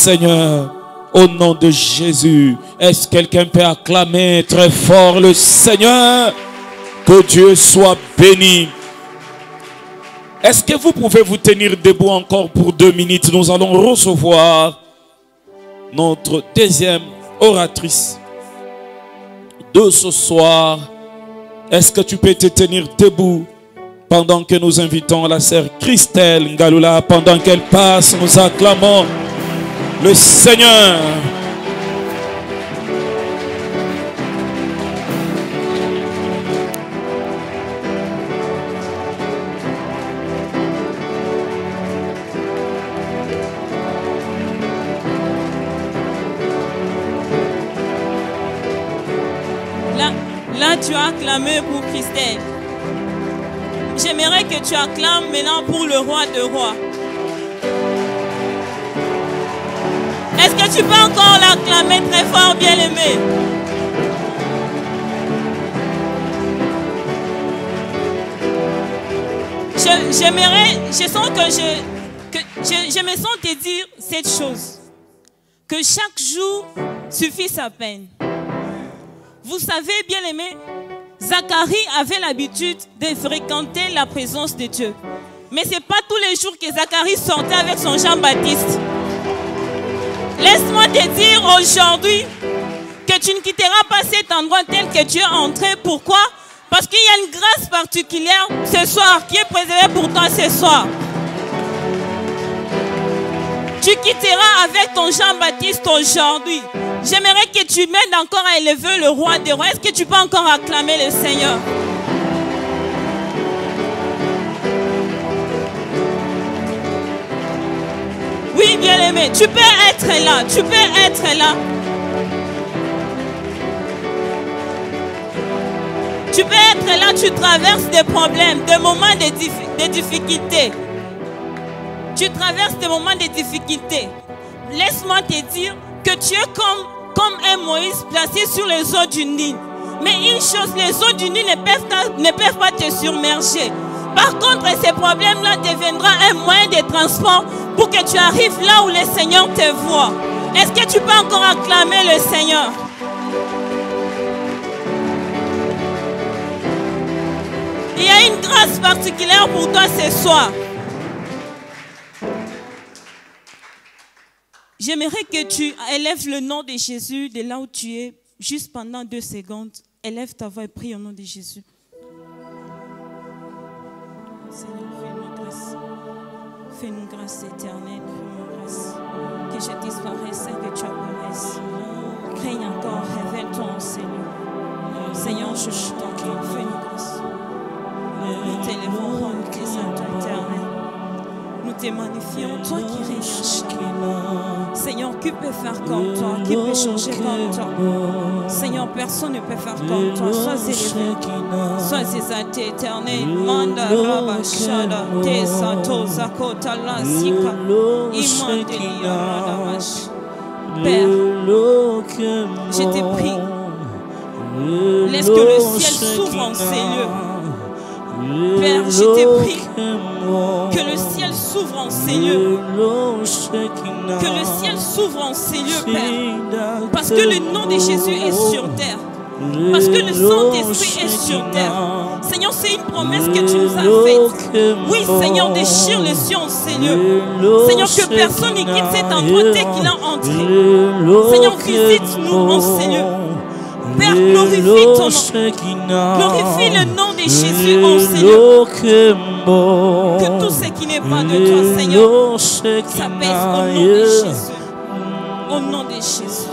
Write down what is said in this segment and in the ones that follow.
Seigneur. Au nom de Jésus, est-ce que quelqu'un peut acclamer très fort le Seigneur? Que Dieu soit béni. Est-ce que vous pouvez vous tenir debout encore pour 2 minutes? Nous allons recevoir notre deuxième oratrice de ce soir. Est-ce que tu peux te tenir debout pendant que nous invitons la sœur Christelle Ngalula? Pendant qu'elle passe, nous acclamons le Seigneur. Là, tu as acclamé pour Christelle. J'aimerais que tu acclames maintenant pour le roi de rois. Est-ce que tu peux encore l'acclamer très fort, bien-aimé? Je me sens te dire cette chose. Que chaque jour suffit sa peine. Vous savez, bien-aimé, Zacharie avait l'habitude de fréquenter la présence de Dieu. Mais ce n'est pas tous les jours que Zacharie sortait avec son Jean-Baptiste. Laisse-moi te dire aujourd'hui que tu ne quitteras pas cet endroit tel que tu es entré. Pourquoi? Parce qu'il y a une grâce particulière ce soir qui est préservée pour toi ce soir. Tu quitteras avec ton Jean-Baptiste aujourd'hui. J'aimerais que tu m'aides encore à élever le roi des rois. Est-ce que tu peux encore acclamer le Seigneur? Oui, bien-aimé, tu peux être là. Tu peux être là. Tu peux être là, tu traverses des problèmes, des moments de difficultés. Tu traverses des moments de difficultés. Laisse-moi te dire que tu es comme un Moïse placé sur les eaux du Nil. Mais une chose, les eaux du Nil ne peuvent pas te submerger. Par contre, ces problèmes-là deviendront un moyen de transport pour que tu arrives là où le Seigneur te voit. Est-ce que tu peux encore acclamer le Seigneur? Il y a une grâce particulière pour toi ce soir. J'aimerais que tu élèves le nom de Jésus de là où tu es, juste pendant 2 secondes. Élève ta voix et prie au nom de Jésus. Seigneur, fais-nous grâce. Fais-nous grâce éternelle. Fais-nous grâce. Que je disparaisse et que tu apparaisses. Craigne encore, révèle-toi, Seigneur. Seigneur, je suis ton cœur. Fais-nous grâce. Nous t'élèvons, roi, nous t'exaltons, éternel. Nous te magnifions, toi qui règnes en chacun. Seigneur, qui peut faire comme toi? Qui peut changer comme toi? Seigneur, personne ne peut faire comme toi. Sois élevé, sois exalté, éternel. Manda rabashada, tesato zakota la sika, imandelia radabash. Père, je te prie, laisse que le ciel s'ouvre en ces lieux. Père, je te prie que le ciel s'ouvre en ces lieux. Que le ciel s'ouvre en ces lieux, Père. Parce que le nom de Jésus est sur terre. Parce que le Saint-Esprit est sur terre. Seigneur, c'est une promesse que tu nous as faite. Oui, Seigneur, déchire les cieux en ces lieux. Seigneur, que personne ne quitte cet endroit dès qu'il a entré. Seigneur, visite-nous en ces lieux. Père, glorifie ton nom. Glorifie le nom de Jésus en Seigneur. Que tout ce qui n'est pas de toi, Seigneur, s'apaise au nom de Jésus. Au nom de Jésus.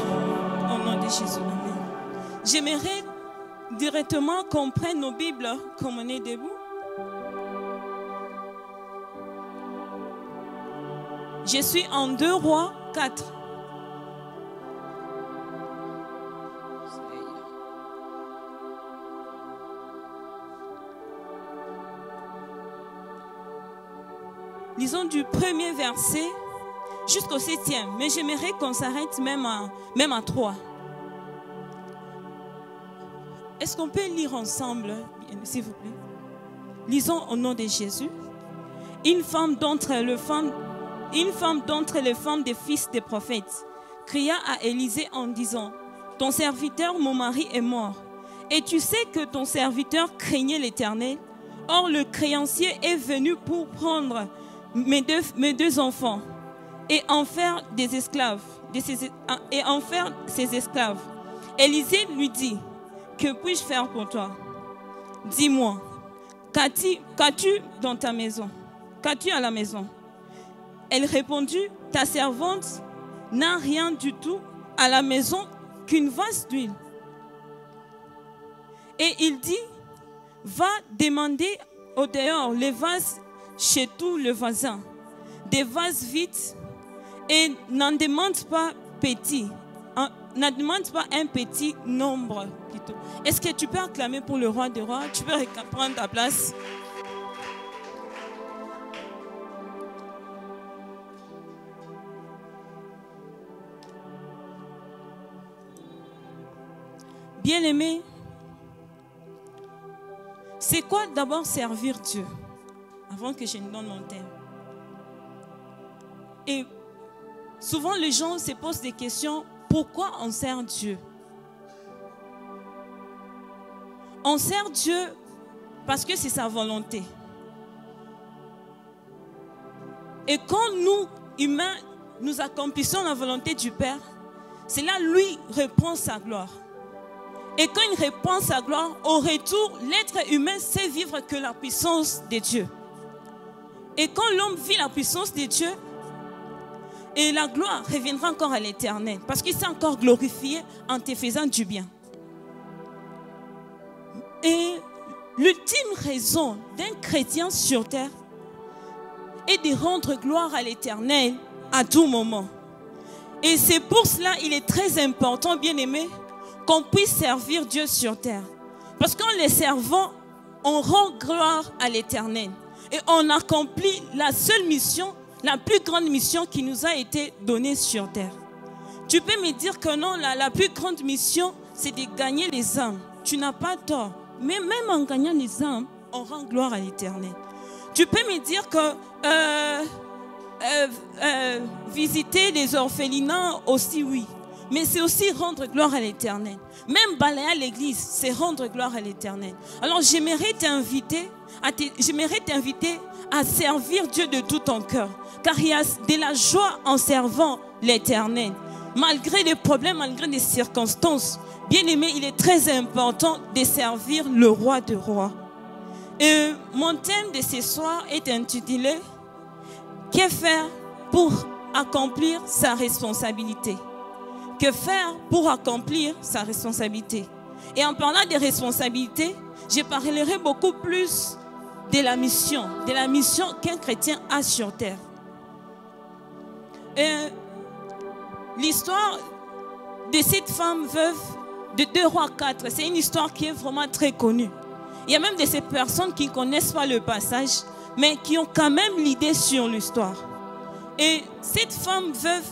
Au nom de Jésus. Amen. J'aimerais directement qu'on prenne nos Bibles comme on est debout. Je suis en 2 Rois 4. Lisons du 1er verset jusqu'au 7e. Mais j'aimerais qu'on s'arrête même à 3. Est-ce qu'on peut lire ensemble, s'il vous plaît? Lisons au nom de Jésus. Une femme d'entre les femmes une femme d'entre les femmes des fils des prophètes, cria à Élisée en disant, « Ton serviteur, mon mari, est mort. Et tu sais que ton serviteur craignait l'Éternel. Or, le créancier est venu pour prendre mes deux enfants et en faire des esclaves. Élisée lui dit, « Que puis-je faire pour toi? Dis-moi, qu'as-tu dans ta maison? Qu'as-tu à la maison? » Elle répondit, « Ta servante n'a rien du tout à la maison qu'une vase d'huile. » Et il dit, « Va demander au dehors les vases chez tous les voisins, des vases vides, et n'en demande pas un petit nombre. » plutôt. Est-ce que tu peux acclamer pour le roi des rois? Tu peux prendre ta place. Bien-aimé, c'est quoi d'abord servir Dieu? Avant que je ne donne mon thème. Et souvent les gens se posent des questions, pourquoi on sert Dieu? On sert Dieu parce que c'est sa volonté. Et quand nous, humains, nous accomplissons la volonté du Père, c'est là lui reprend sa gloire. Et quand il reprend sa gloire, au retour, l'être humain sait vivre que la puissance de Dieu. Et quand l'homme vit la puissance de Dieu, et la gloire reviendra encore à l'Éternel, parce qu'il s'est encore glorifié en te faisant du bien. Et l'ultime raison d'un chrétien sur terre est de rendre gloire à l'Éternel à tout moment. Et c'est pour cela qu'il est très important, bien-aimé, qu'on puisse servir Dieu sur terre. Parce qu'en les servant, on rend gloire à l'Éternel. Et on accomplit la seule mission, la plus grande mission qui nous a été donnée sur terre. Tu peux me dire que non, la plus grande mission, c'est de gagner les âmes. Tu n'as pas tort. Mais même en gagnant les âmes, on rend gloire à l'Éternel. Tu peux me dire que visiter les orphelinats aussi, oui. Mais c'est aussi rendre gloire à l'Éternel. Même balayer l'église, c'est rendre gloire à l'Éternel. Alors j'aimerais t'inviter à servir Dieu de tout ton cœur. Car il y a de la joie en servant l'Éternel. Malgré les problèmes, malgré les circonstances, bien aimé, il est très important de servir le roi des rois. Et mon thème de ce soir est intitulé « Que faire pour accomplir sa responsabilité ?» Que faire pour accomplir sa responsabilité? Et en parlant des responsabilités, je parlerai beaucoup plus de la mission qu'un chrétien a sur terre. L'histoire de cette femme veuve de 2 Rois 4, c'est une histoire qui est vraiment très connue. Il y a même de ces personnes qui ne connaissent pas le passage, mais qui ont quand même l'idée sur l'histoire. Et cette femme veuve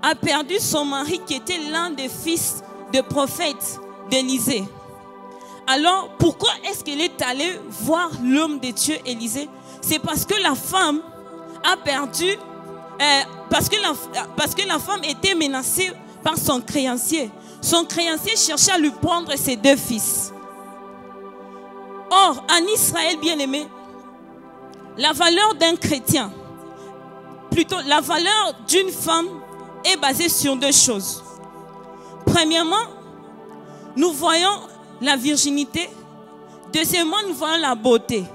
a perdu son mari qui était l'un des fils de prophète d'Élisée. Alors, pourquoi est-ce qu'elle est allée voir l'homme de Dieu Élisée? C'est parce que la femme a perdu, parce que la femme était menacée par son créancier. Son créancier cherchait à lui prendre ses 2 fils. Or, en Israël, bien-aimé, la valeur d'un chrétien, plutôt la valeur d'une femme, est basée sur 2 choses. Premièrement, nous voyons la virginité. Deuxièmement, nous voyons la beauté.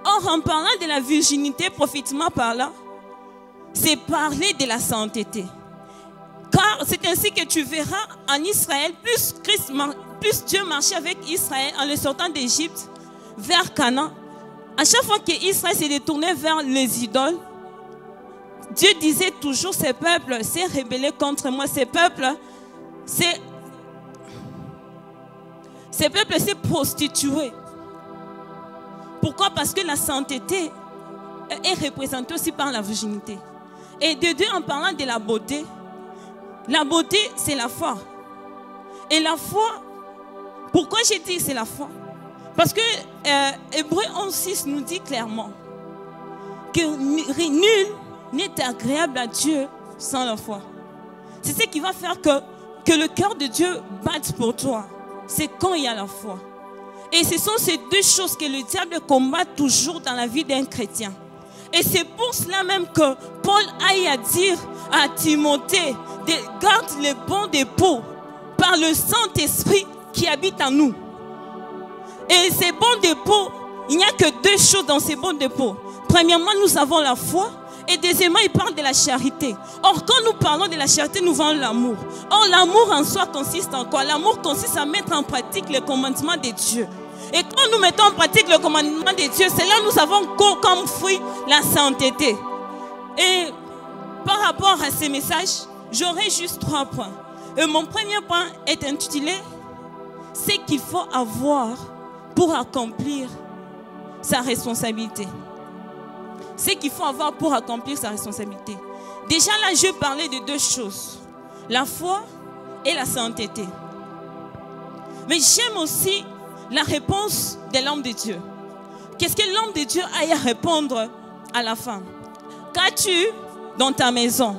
Or, en parlant de la virginité, prophétiquement par là, c'est parler de la sainteté. Car c'est ainsi que tu verras en Israël, plus Dieu marchait avec Israël en le sortant d'Égypte vers Canaan. À chaque fois qu'Israël s'est détourné vers les idoles, Dieu disait toujours, ces peuples s'est rebellé contre moi, ces peuples s'est prostitué. Pourquoi? Parce que la sainteté est représentée aussi par la virginité. Et de deux, en parlant de la beauté c'est la foi. Et la foi, pourquoi j'ai dit c'est la foi? Parce que Hébreux 11:6 nous dit clairement que nul n'est agréable à Dieu sans la foi. C'est ce qui va faire que le cœur de Dieu batte pour toi. C'est quand il y a la foi. Et ce sont ces deux choses que le diable combat toujours dans la vie d'un chrétien. Et c'est pour cela même que Paul aille à dire à Timothée, garde le bon dépôt par le Saint-Esprit qui habite en nous. Et ces bons dépôts, il n'y a que deux choses dans ces bons dépôts. Premièrement, nous avons la foi. Et deuxièmement, il parle de la charité. Or, quand nous parlons de la charité, nous voyons l'amour. Or, l'amour en soi consiste en quoi? L'amour consiste à mettre en pratique les commandements de Dieu. Et quand nous mettons en pratique le commandement de Dieu, c'est là que nous avons comme fruit la sainteté. Et par rapport à ces messages, j'aurai juste 3 points. Et mon premier point est intitulé « Ce qu'il faut avoir pour accomplir sa responsabilité ». Ce qu'il faut avoir pour accomplir sa responsabilité. Déjà là, je parlais de 2 choses. La foi et la sainteté. Mais j'aime aussi la réponse de l'homme de Dieu. Qu'est-ce que l'homme de Dieu a à répondre à la femme? Qu'as-tu dans ta maison?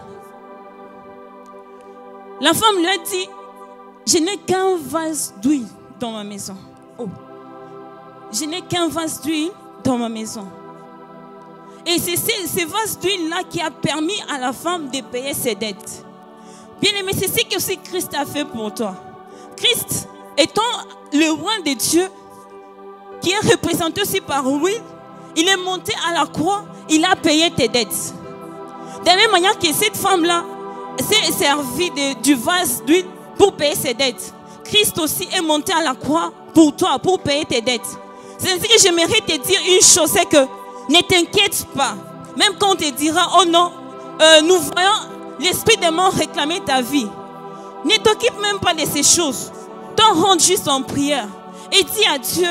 La femme lui a dit, je n'ai qu'un vase d'huile dans ma maison. Oh. Je n'ai qu'un vase d'huile dans ma maison. Et c'est ce vase d'huile-là qui a permis à la femme de payer ses dettes. Bien aimé, c'est ce que aussi Christ a fait pour toi. Christ, étant le roi de Dieu, qui est représenté aussi par l'huile, il est monté à la croix, il a payé tes dettes. De la même manière que cette femme-là s'est servie du vase d'huile pour payer ses dettes. Christ aussi est monté à la croix pour toi, pour payer tes dettes. C'est ainsi que j'aimerais te dire une chose, c'est que ne t'inquiète pas. Même quand on te dira, oh non, nous voyons l'esprit de mort réclamer ta vie. Ne t'occupe même pas de ces choses. T'en rentre juste en prière. Et dis à Dieu,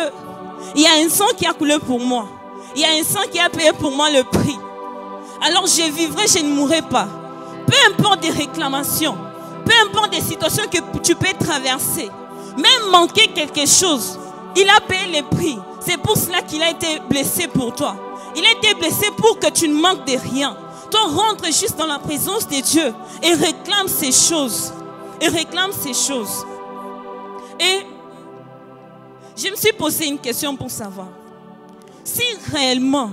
il y a un sang qui a coulé pour moi. Il y a un sang qui a payé pour moi le prix. Alors je vivrai, je ne mourrai pas. Peu importe des réclamations, peu importe des situations que tu peux traverser, même manquer quelque chose, il a payé le prix. C'est pour cela qu'il a été blessé pour toi. Il a été blessé pour que tu ne manques de rien. Toi, rentre juste dans la présence de Dieu et réclame ces choses. Et réclame ces choses. Et je me suis posé une question pour savoir si réellement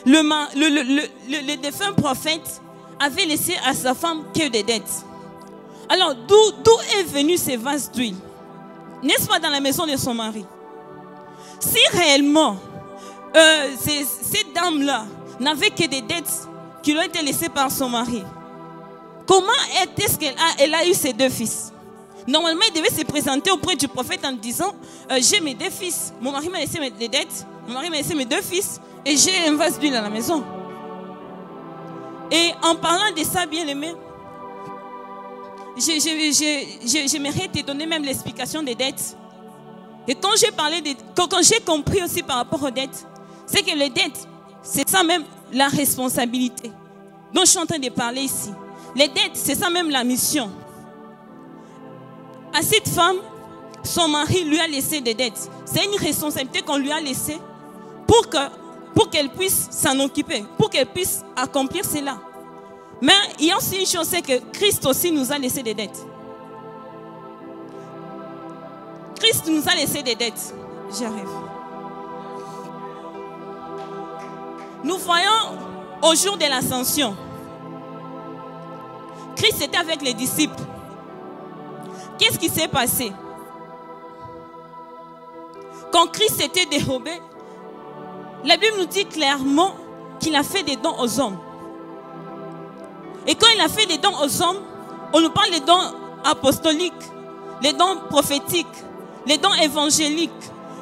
le défunt prophète avait laissé à sa femme que des dettes. Alors, d'où est venu ce vase d'huile? N'est-ce pas dans la maison de son mari? Si réellement cette dame-là n'avait que des dettes qui lui ont été laissées par son mari, comment est-ce qu'elle a eu ses 2 fils? Normalement, il devait se présenter auprès du prophète en disant, j'ai mes 2 fils, mon mari m'a laissé des dettes, mon mari m'a laissé mes 2 fils et j'ai un vase d'huile à la maison. Et en parlant de ça, bien aimé, j'aimerais te donner même l'explication des dettes. Et quand j'ai compris aussi par rapport aux dettes, c'est que les dettes, c'est ça même la responsabilité dont je suis en train de parler ici. Les dettes, c'est ça même la mission. À cette femme, son mari lui a laissé des dettes. C'est une responsabilité qu'on lui a laissée pour qu'elle puisse s'en occuper, pour qu'elle puisse accomplir cela. Mais il y a aussi une chose, c'est que Christ aussi nous a laissé des dettes. Christ nous a laissé des dettes. J'arrive. Nous voyons au jour de l'ascension, Christ était avec les disciples. Qu'est-ce qui s'est passé? Quand Christ était dérobé, la Bible nous dit clairement qu'il a fait des dons aux hommes. Et quand il a fait des dons aux hommes, on nous parle des dons apostoliques, les dons prophétiques, les dons évangéliques,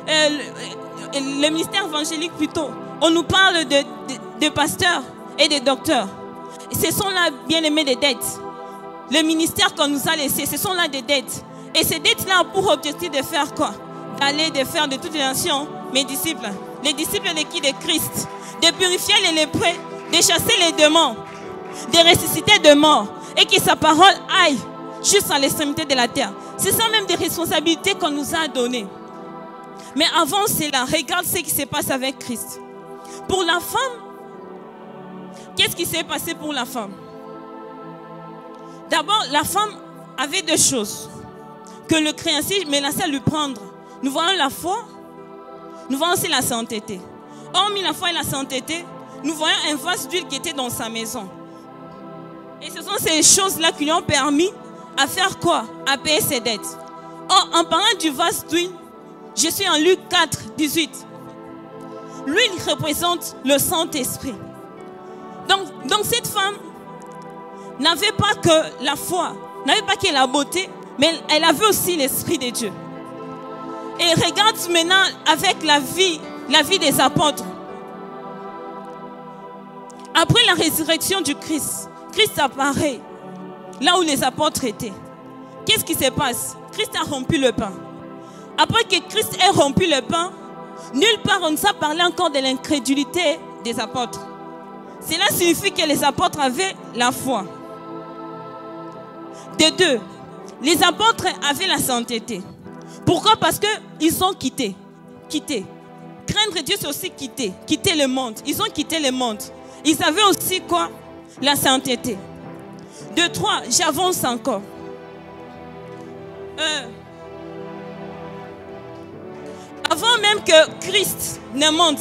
le ministère évangélique plutôt. On nous parle de pasteurs et de docteurs. Et ce sont là, bien aimés, des dettes. Le ministère qu'on nous a laissé, ce sont là des dettes. Et ces dettes-là ont pour objectif de faire quoi? D'aller, de faire de toutes les nations mes disciples. Les disciples de qui? De Christ. De purifier les lépreux, de chasser les démons, de ressusciter de morts. Et que sa parole aille juste à l'extrémité de la terre. C'est ça même des responsabilités qu'on nous a données. Mais avant cela, regarde ce qui se passe avec Christ. Pour la femme, qu'est-ce qui s'est passé pour la femme? D'abord, la femme avait deux choses que le créancier menaçait à lui prendre. Nous voyons la foi, nous voyons aussi la sainteté. Hormis la foi et la sainteté, nous voyons un vase d'huile qui était dans sa maison. Et ce sont ces choses-là qui lui ont permis à faire quoi? À payer ses dettes. Or, en parlant du vase d'huile, je suis en Luc 4, 18. L'huile représente le Saint-Esprit. Donc cette femme n'avait pas que la foi, n'avait pas que la beauté, mais elle avait aussi l'Esprit de Dieu. Et regarde maintenant avec la vie des apôtres. Après la résurrection du Christ, Christ apparaît là où les apôtres étaient. Qu'est-ce qui se passe? Christ a rompu le pain. Après que Christ ait rompu le pain, nulle part on nous a parlé encore de l'incrédulité des apôtres. Cela signifie que les apôtres avaient la foi. De deux, les apôtres avaient la sainteté. Pourquoi? Parce qu'ils ont quitté. Craindre Dieu, c'est aussi quitter le monde. Ils ont quitté le monde. Ils avaient aussi quoi? La sainteté. De trois, j'avance encore. Avant même que Christ ne monte,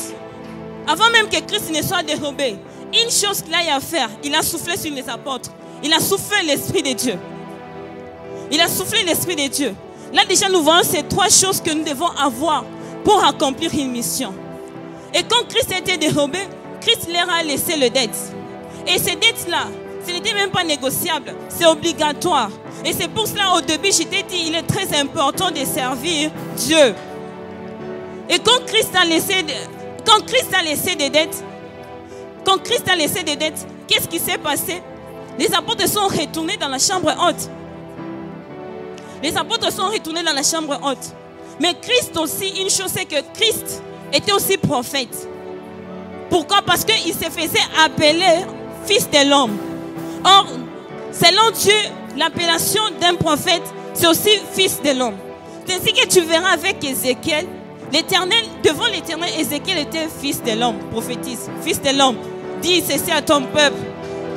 avant même que Christ ne soit dérobé, une chose qu'il a eu à faire, il a soufflé sur les apôtres. Il a soufflé l'Esprit de Dieu. Il a soufflé l'Esprit de Dieu. Là déjà nous voyons ces trois choses que nous devons avoir pour accomplir une mission. Et quand Christ a été dérobé, Christ leur a laissé les dettes. Et ces dettes-là, ce n'était même pas négociable, c'est obligatoire. Et c'est pour cela au début je t'ai dit, il est très important de servir Dieu. Et quand Christ a laissé des dettes, qu'est-ce qui s'est passé? Les apôtres sont retournés dans la chambre haute. Les apôtres sont retournés dans la chambre haute. Mais Christ aussi, une chose c'est que Christ était aussi prophète. Pourquoi? Parce qu'il se faisait appeler fils de l'homme. Or, selon Dieu, l'appellation d'un prophète, c'est aussi fils de l'homme. C'est ainsi que tu verras avec Ézéchiel, devant l'Éternel, Ézéchiel était fils de l'homme, prophétise, fils de l'homme, dis ceci à ton peuple.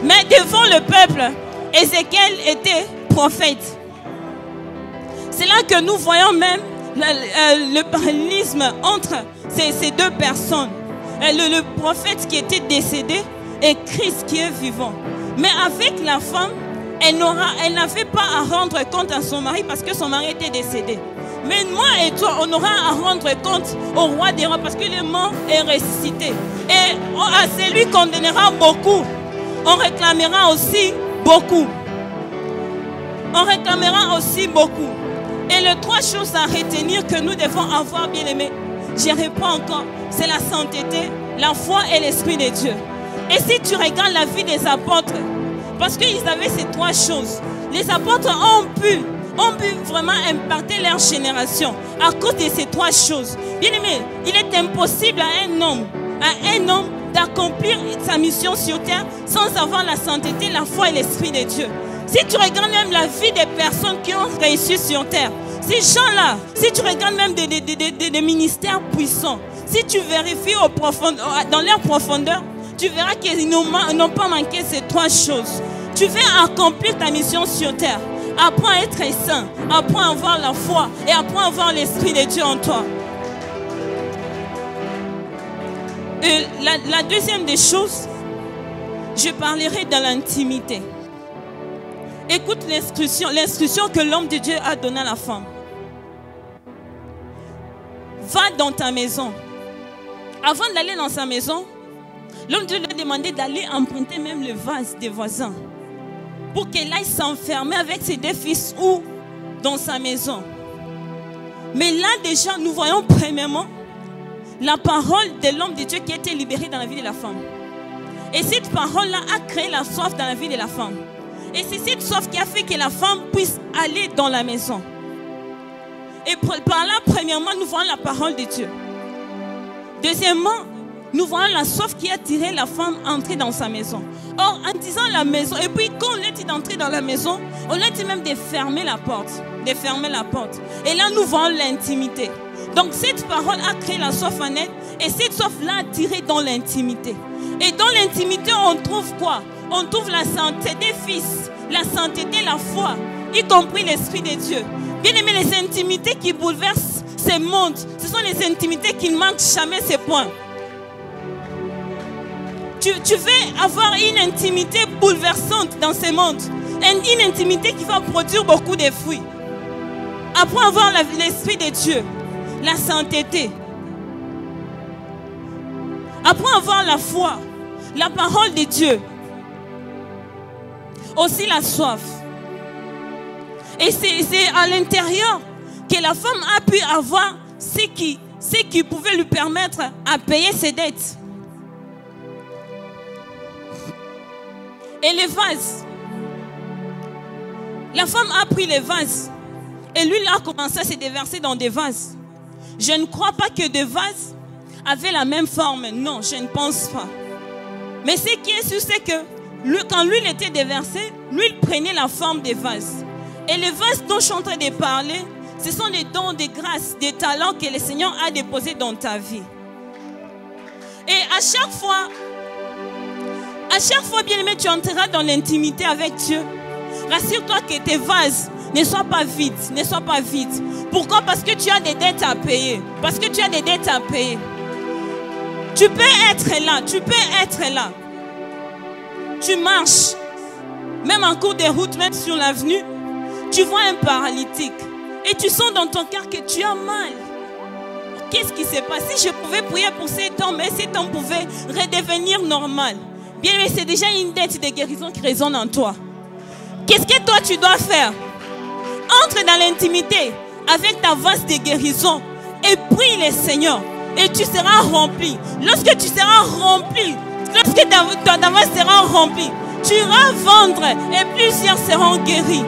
Mais devant le peuple, Ézéchiel était prophète. C'est là que nous voyons même le parallélisme entre ces deux personnes. Le prophète qui était décédé et Christ qui est vivant. Mais avec la femme, elle n'avait pas à rendre compte à son mari parce que son mari était décédé. Mais moi et toi, on aura à rendre compte au roi des rois parce que le mort est ressuscité. Et à celui qu'on donnera beaucoup, on réclamera aussi beaucoup. On réclamera aussi beaucoup. Et les trois choses à retenir que nous devons avoir, bien aimés, je réponds encore, c'est la sainteté, la foi et l'Esprit de Dieu. Et si tu regardes la vie des apôtres, parce qu'ils avaient ces trois choses, les apôtres ont pu vraiment impacter leur génération à cause de ces trois choses. Bien aimé, il est impossible à un homme d'accomplir sa mission sur terre sans avoir la sainteté, la foi et l'Esprit de Dieu. Si tu regardes même la vie des personnes qui ont réussi sur terre, ces gens-là, si tu regardes même des ministères puissants, si tu vérifies dans leur profondeur, tu verras qu'ils n'ont pas manqué ces trois choses. Tu veux accomplir ta mission sur terre. Apprends à être saint, apprends à avoir la foi et apprends à avoir l'Esprit de Dieu en toi. Et la deuxième des choses, je parlerai de l'intimité. Écoute l'instruction que l'homme de Dieu a donnée à la femme. Va dans ta maison. Avant d'aller dans sa maison, l'homme de Dieu lui a demandé d'aller emprunter même le vase des voisins pour qu'elle aille s'enfermer avec ses deux fils ou dans sa maison. Mais là déjà, nous voyons premièrement la parole de l'homme de Dieu qui a été libéré dans la vie de la femme. Et cette parole-là a créé la soif dans la vie de la femme. Et c'est cette soif qui a fait que la femme puisse aller dans la maison. Et par là, premièrement, nous voyons la parole de Dieu. Deuxièmement, nous voyons la soif qui a tiré la femme à entrer dans sa maison. Or, en disant la maison, et puis quand on lui dit d'entrer dans la maison, on lui dit même de fermer la porte. Et là, nous voyons l'intimité. Donc, cette parole a créé la soif en elle Et cette soif l'a attiré dans l'intimité. Et dans l'intimité, on trouve quoi? On trouve la santé des fils, la sainteté, la foi, y compris l'Esprit de Dieu. Bien aimé, les intimités qui bouleversent ce monde, ce sont les intimités qui ne manquent jamais ces points. Tu veux avoir une intimité bouleversante dans ce monde. Une intimité qui va produire beaucoup de fruits. Après avoir l'Esprit de Dieu, la sainteté. Après avoir la foi, la parole de Dieu. Aussi la soif. Et c'est à l'intérieur que la femme a pu avoir ce qui pouvait lui permettre à payer ses dettes. Et les vases. La femme a pris les vases. Et lui, a commencé à se déverser dans des vases. Je ne crois pas que des vases avaient la même forme. Non, je ne pense pas. Mais ce qui est sûr, c'est que quand l'huile était déversée, l'huile prenait la forme des vases. Et les vases dont je suis en train de parler, ce sont les dons de grâce, des talents que le Seigneur a déposés dans ta vie. Et à chaque fois, bien aimé, tu entreras dans l'intimité avec Dieu. Rassure-toi que tes vases ne soient pas vides, ne soient pas vides. Pourquoi? Parce que tu as des dettes à payer. Parce que tu as des dettes à payer. Tu peux être là, tu peux être là. Tu marches, même en cours de route, même sur l'avenue, tu vois un paralytique. Et tu sens dans ton cœur que tu as mal. Qu'est-ce qui s'est passé? Je pouvais prier pour cet homme, mais cet homme pouvait redevenir normal. Bien, mais c'est déjà une dette de guérison qui résonne en toi. Qu'est-ce que toi tu dois faire? Entre dans l'intimité avec ta vase de guérison et prie le Seigneur et tu seras rempli. Lorsque tu seras rempli, lorsque ta vase sera remplie, tu iras vendre et plusieurs seront guéris.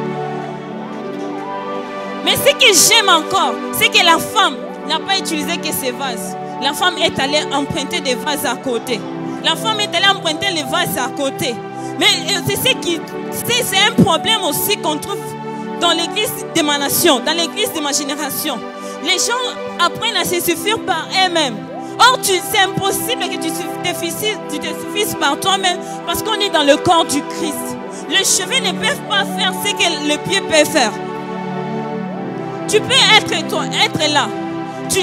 Mais ce que j'aime encore, c'est que la femme n'a pas utilisé que ses vases. La femme est allée emprunter des vases à côté. La femme est allée emprunter les vases à côté. Mais c'est un problème aussi qu'on trouve dans l'église de ma nation, dans l'église de ma génération. Les gens apprennent à se suffire par eux-mêmes. Or, c'est impossible que tu te suffises par toi-même parce qu'on est dans le corps du Christ. Les cheveux ne peuvent pas faire ce que le pied peut faire. Tu peux être là. Tu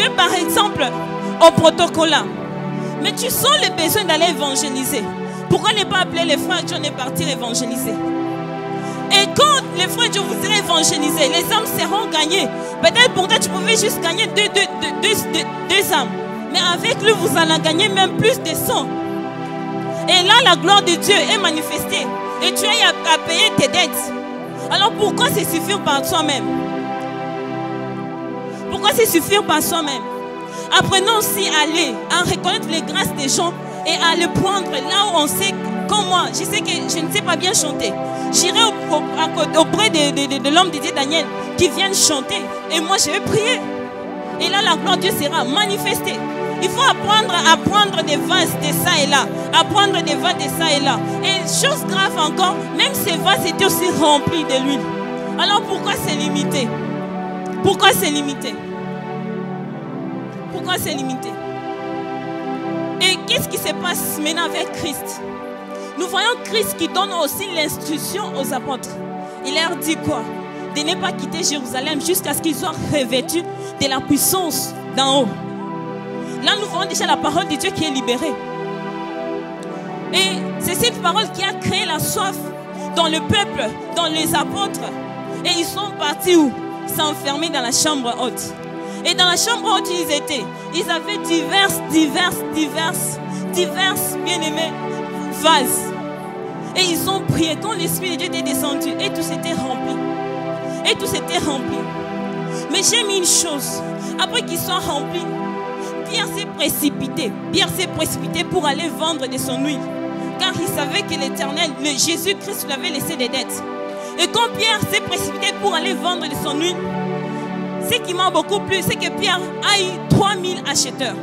es par exemple au protocole. Mais tu sens le besoin d'aller évangéliser. Pourquoi ne pas appeler les frères John et partir évangéliser? Et quand les frères John vous serez évangélisés, les âmes seront gagnées. Peut-être pour toi tu pouvais juste gagner deux âmes. Mais avec lui vous allez gagner même plus de 100. Et là la gloire de Dieu est manifestée. Et tu as à payer tes dettes. Alors pourquoi se suffire par soi-même? Pourquoi se suffire par soi-même? Apprenons aussi à aller, à reconnaître les grâces des gens et à le prendre là où on sait, comme moi, je sais que je ne sais pas bien chanter. J'irai auprès de l'homme de Dieu Daniel qui vient chanter et moi je vais prier. Et là la gloire de Dieu sera manifestée. Il faut apprendre à prendre des vases de ça et là, à prendre des vases de ça et là. Et chose grave encore, même ces vases étaient aussi remplis de l'huile. Alors pourquoi c'est limité? Pourquoi c'est limité? Pourquoi c'est limité? Et qu'est-ce qui se passe maintenant avec Christ? Nous voyons Christ qui donne aussi l'instruction aux apôtres. Il leur dit quoi? De ne pas quitter Jérusalem jusqu'à ce qu'ils soient revêtus de la puissance d'en haut. Là, nous voyons déjà la parole de Dieu qui est libérée. Et c'est cette parole qui a créé la soif dans le peuple, dans les apôtres. Et ils sont partis où? S'enfermer dans la chambre haute. Et dans la chambre haute, ils étaient. Ils avaient divers, bien-aimés, vases. Et ils ont prié quand l'Esprit de Dieu était descendu. Et tout s'était rempli. Et tout s'était rempli. Mais j'aime une chose. Après qu'ils soient remplis, Pierre s'est précipité. Pierre s'est précipité pour aller vendre de son huile. Car il savait que l'Éternel, le Jésus-Christ, lui avait laissé des dettes. Et quand Pierre s'est précipité pour aller vendre de son huile, ce qui m'a beaucoup plu, c'est que Pierre a eu 3000 acheteurs.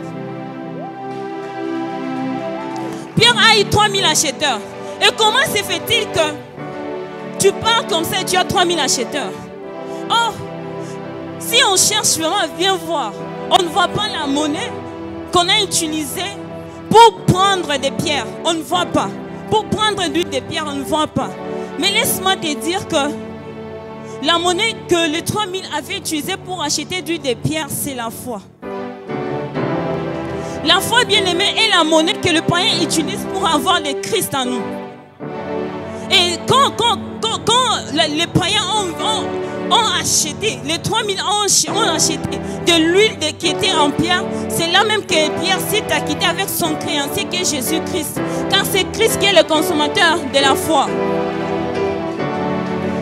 Pierre a eu 3000 acheteurs. Et comment se fait-il que tu parles comme ça et tu as 3000 acheteurs? Or, Si on cherche vraiment à bien voir, on ne voit pas la monnaie qu'on a utilisée pour prendre des pierres. On ne voit pas. Pour prendre l'huile des pierres, on ne voit pas. Mais laisse-moi te dire que la monnaie que les 3000 avaient utilisée pour acheter l'huile des pierres, c'est la foi. La foi, bien aimée, est la monnaie que le païen utilise pour avoir le Christ en nous. Et quand les païens ont acheté, les 3000 ont acheté de l'huile qui était en pierre, c'est là même que Pierre s'est acquitté avec son créancier qui est Jésus-Christ. Car c'est Christ qui est le consommateur de la foi.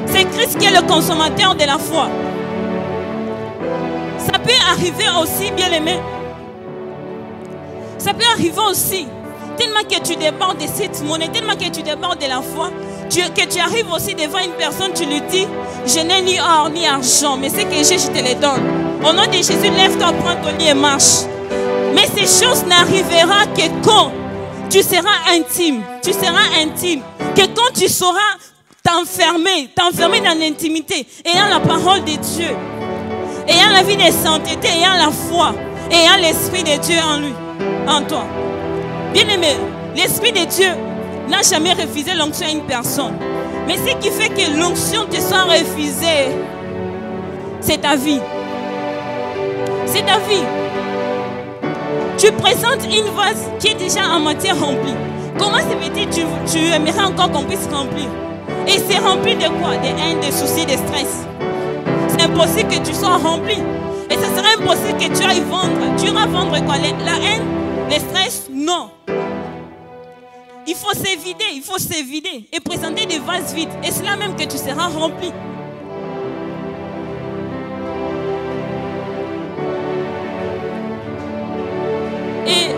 C'est Christ qui est le consommateur de la foi. Ça peut arriver aussi, bien aimé. Ça peut arriver aussi, tellement que tu débordes de cette monnaie, tellement que tu débordes de la foi, que tu arrives aussi devant une personne, tu lui dis, je n'ai ni or ni argent, mais ce que j'ai, je te les donne. Au nom de Jésus, lève-toi, prends ton lit et marche. Mais ces choses n'arriveront que quand tu seras intime. Tu seras intime. Que quand tu sauras t'enfermer dans l'intimité, ayant la parole de Dieu, ayant la vie de sainteté, ayant la foi, ayant l'Esprit de Dieu en lui. En toi. Bien-aimé, l'Esprit de Dieu n'a jamais refusé l'onction à une personne. Mais ce qui fait que l'onction te soit refusée, c'est ta vie. C'est ta vie. Tu présentes une vase qui est déjà en moitié remplie. Comment se fait-il que tu aimerais encore qu'on puisse remplir? Et c'est rempli de quoi? De haine, de soucis, de stress. C'est impossible que tu sois rempli. Et ce serait impossible que tu ailles vendre. Tu iras vendre quoi? La haine? Le stress? Non. Il faut s'évider et présenter des vases vides. Et c'est là même que tu seras rempli. Et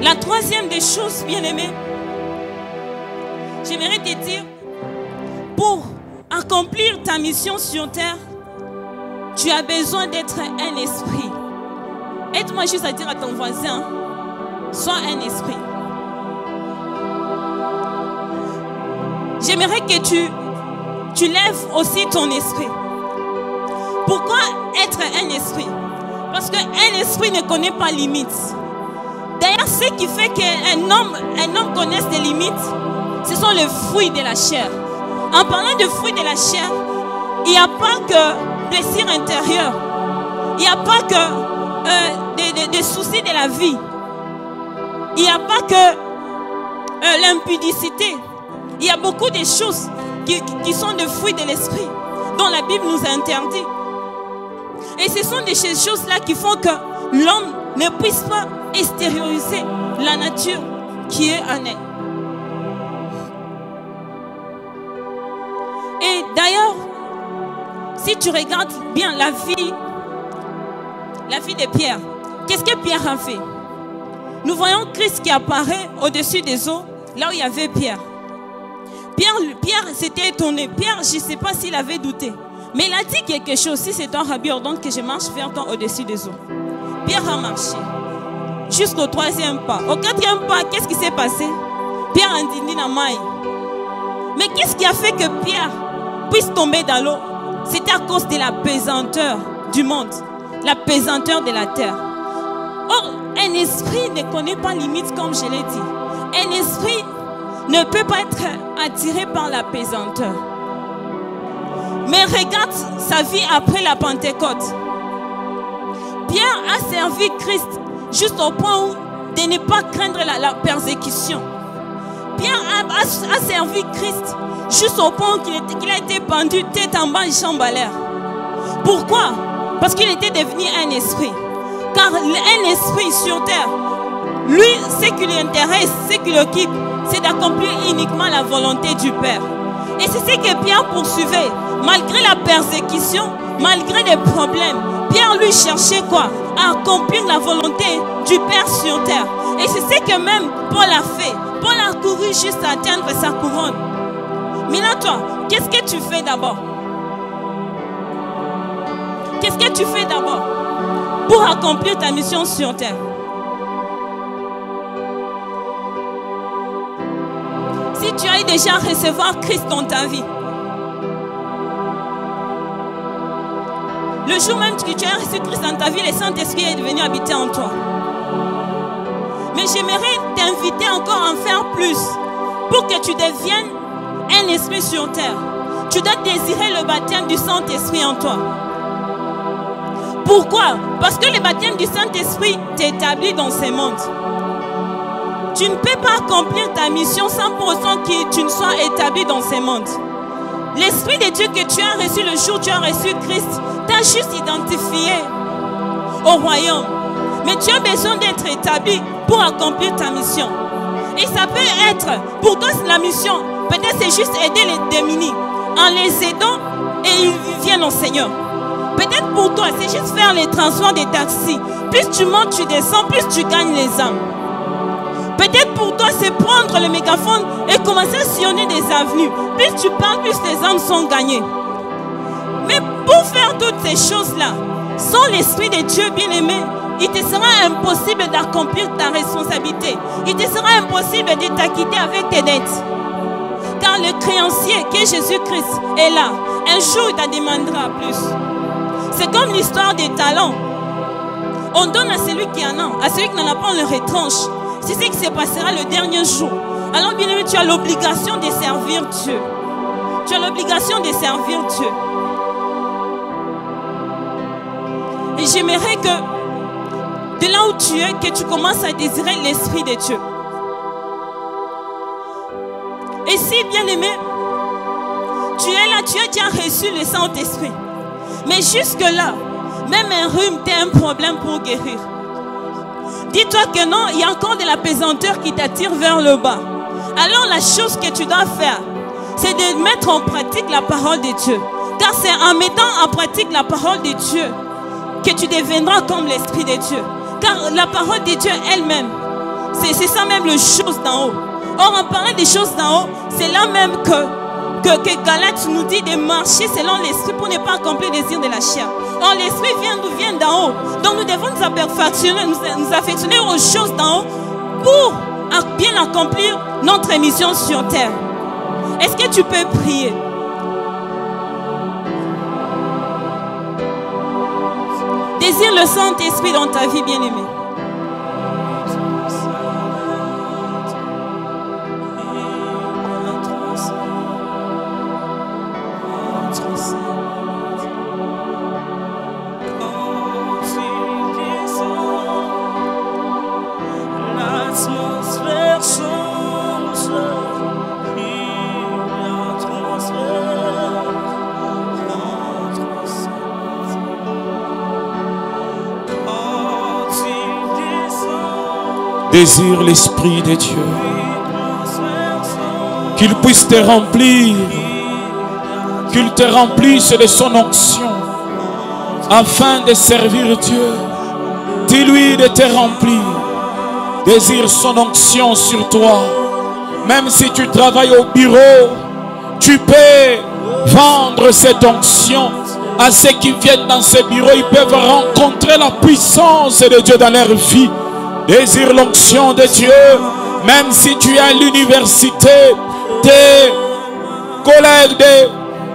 la troisième des choses, bien-aimées, j'aimerais te dire, pour accomplir ta mission sur terre, tu as besoin d'être un esprit. Aide-moi juste à dire à ton voisin, sois un esprit. J'aimerais que tu lèves aussi ton esprit. Pourquoi être un esprit? Parce qu'un esprit ne connaît pas limite. D'ailleurs, ce qui fait qu'un homme connaisse des limites, ce sont les fruits de la chair. En parlant de fruits de la chair, il n'y a pas que plaisir intérieur. Il n'y a pas que des soucis de la vie. Il n'y a pas que l'impudicité. Il y a beaucoup de choses qui sont des fruits de l'esprit, dont la Bible nous a interdit. Et ce sont de ces choses-là qui font que l'homme ne puisse pas extérioriser la nature qui est en elle. Et d'ailleurs, si tu regardes bien la vie de Pierre, qu'est-ce que Pierre a fait? Nous voyons Christ qui apparaît au-dessus des eaux, là où il y avait Pierre. Pierre s'était étonné. Pierre, je ne sais pas s'il avait douté. Mais il a dit quelque chose. Si c'est toi, Rabbi, ordonne que je marche vers toi au-dessus des eaux. Pierre a marché jusqu'au 3e pas. Au 4e pas, qu'est-ce qui s'est passé? Pierre a dit dans maille. Mais qu'est-ce qui a fait que Pierre puisse tomber dans l'eau? C'était à cause de la pesanteur du monde, la pesanteur de la terre. Or, un esprit ne connaît pas limite, comme je l'ai dit. Un esprit ne peut pas être attiré par la pesanteur. Mais regarde sa vie après la Pentecôte. Pierre a servi Christ juste au point où de ne pas craindre la persécution. Pierre a servi Christ juste au point où qu'il a été pendu tête en bas et jambes à l'air. Pourquoi? Parce qu'il était devenu un esprit. Car un esprit sur terre, lui, ce qui lui intéresse, ce qui l'occupe, c'est d'accomplir uniquement la volonté du Père. Et c'est ce que Pierre poursuivait. Malgré la persécution, malgré les problèmes, Pierre lui cherchait quoi? À accomplir la volonté du Père sur terre. Et c'est ce que même Paul a fait. Paul a couru juste à atteindre sa couronne. Maintenant toi, qu'est-ce que tu fais d'abord? Qu'est-ce que tu fais d'abord pour accomplir ta mission sur terre? Si tu as déjà recevoir Christ dans ta vie, Le jour même que tu as reçu Christ dans ta vie, le Saint-Esprit est venu habiter en toi. Mais j'aimerais t'inviter encore à en faire plus pour que tu deviennes un esprit sur terre. Tu dois désirer le baptême du Saint-Esprit en toi. Pourquoi? Parce que le baptême du Saint-Esprit t'établit dans ce monde. Tu ne peux pas accomplir ta mission sans pour autant que tu ne sois établi dans ce monde. L'Esprit de Dieu que tu as reçu le jour où tu as reçu Christ t'a juste identifié au royaume. Mais tu as besoin d'être établi pour accomplir ta mission. Et ça peut être, pour toi la mission, peut-être c'est juste aider les démunis. En les aidant, et ils viennent au Seigneur. Peut-être pour toi, c'est juste faire les transports des taxis. Plus tu montes, tu descends, plus tu gagnes les âmes. Peut-être pour toi, c'est prendre le mégaphone et commencer à sillonner des avenues. Plus tu parles, plus les âmes sont gagnées. Mais pour faire toutes ces choses-là, sans l'Esprit de Dieu bien-aimé, il te sera impossible d'accomplir ta responsabilité. Il te sera impossible de t'acquitter avec tes dettes. Car le créancier qui est Jésus-Christ est là. Un jour, il te demandera plus. C'est comme l'histoire des talents. On donne à celui qui en a. À celui qui n'en a pas, on le retranche. C'est ce qui se passera le dernier jour. Alors, bien aimé, tu as l'obligation de servir Dieu. Tu as l'obligation de servir Dieu. Et j'aimerais que, de là où tu es, que tu commences à désirer l'Esprit de Dieu. Et si, bien aimé, tu es là, tu as déjà reçu le Saint-Esprit. Mais jusque-là, même un rhume, tu as un problème pour guérir. Dis-toi que non, il y a encore de la pesanteur qui t'attire vers le bas. Alors la chose que tu dois faire, c'est de mettre en pratique la parole de Dieu. Car c'est en mettant en pratique la parole de Dieu que tu deviendras comme l'Esprit de Dieu. Car la parole de Dieu elle-même, c'est ça même le chose d'en haut. Or, en parlant des choses d'en haut, c'est là même que Galates nous dit de marcher selon l'Esprit pour ne pas accomplir les désirs de la chair. Or, l'Esprit vient d'en haut. Donc, nous devons nous affectionner aux choses d'en haut pour bien accomplir notre mission sur terre. Est-ce que tu peux prier? Désire le Saint-Esprit dans ta vie, bien-aimée. Désire l'Esprit de Dieu, qu'il puisse te remplir, qu'il te remplisse de son onction, afin de servir Dieu. Dis-lui de te remplir. Désire son onction sur toi. Même si tu travailles au bureau, tu peux vendre cette onction à ceux qui viennent dans ce bureau. Ils peuvent rencontrer la puissance de Dieu dans leur vie. Désire l'onction de Dieu. Même si tu es à l'université, tes collègues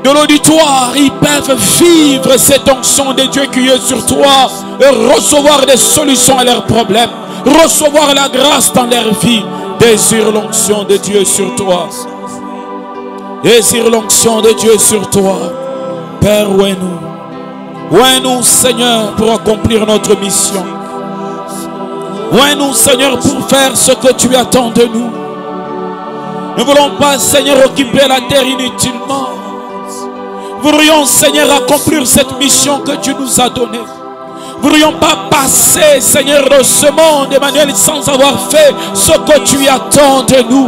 de l'auditoire, ils peuvent vivre cette onction de Dieu qui est sur toi et recevoir des solutions à leurs problèmes, recevoir la grâce dans leur vie. Désire l'onction de Dieu sur toi. Désire l'onction de Dieu sur toi. Père, où est-nous? Où est-nous, Seigneur, pour accomplir notre mission? Où est-nous, Seigneur, pour faire ce que tu attends de nous? Ne voulons pas, Seigneur, occuper la terre inutilement. Nous voudrions, Seigneur, accomplir cette mission que tu nous as donnée. Nous ne voudrions pas passer, Seigneur, de ce monde, Emmanuel, sans avoir fait ce que tu attends de nous.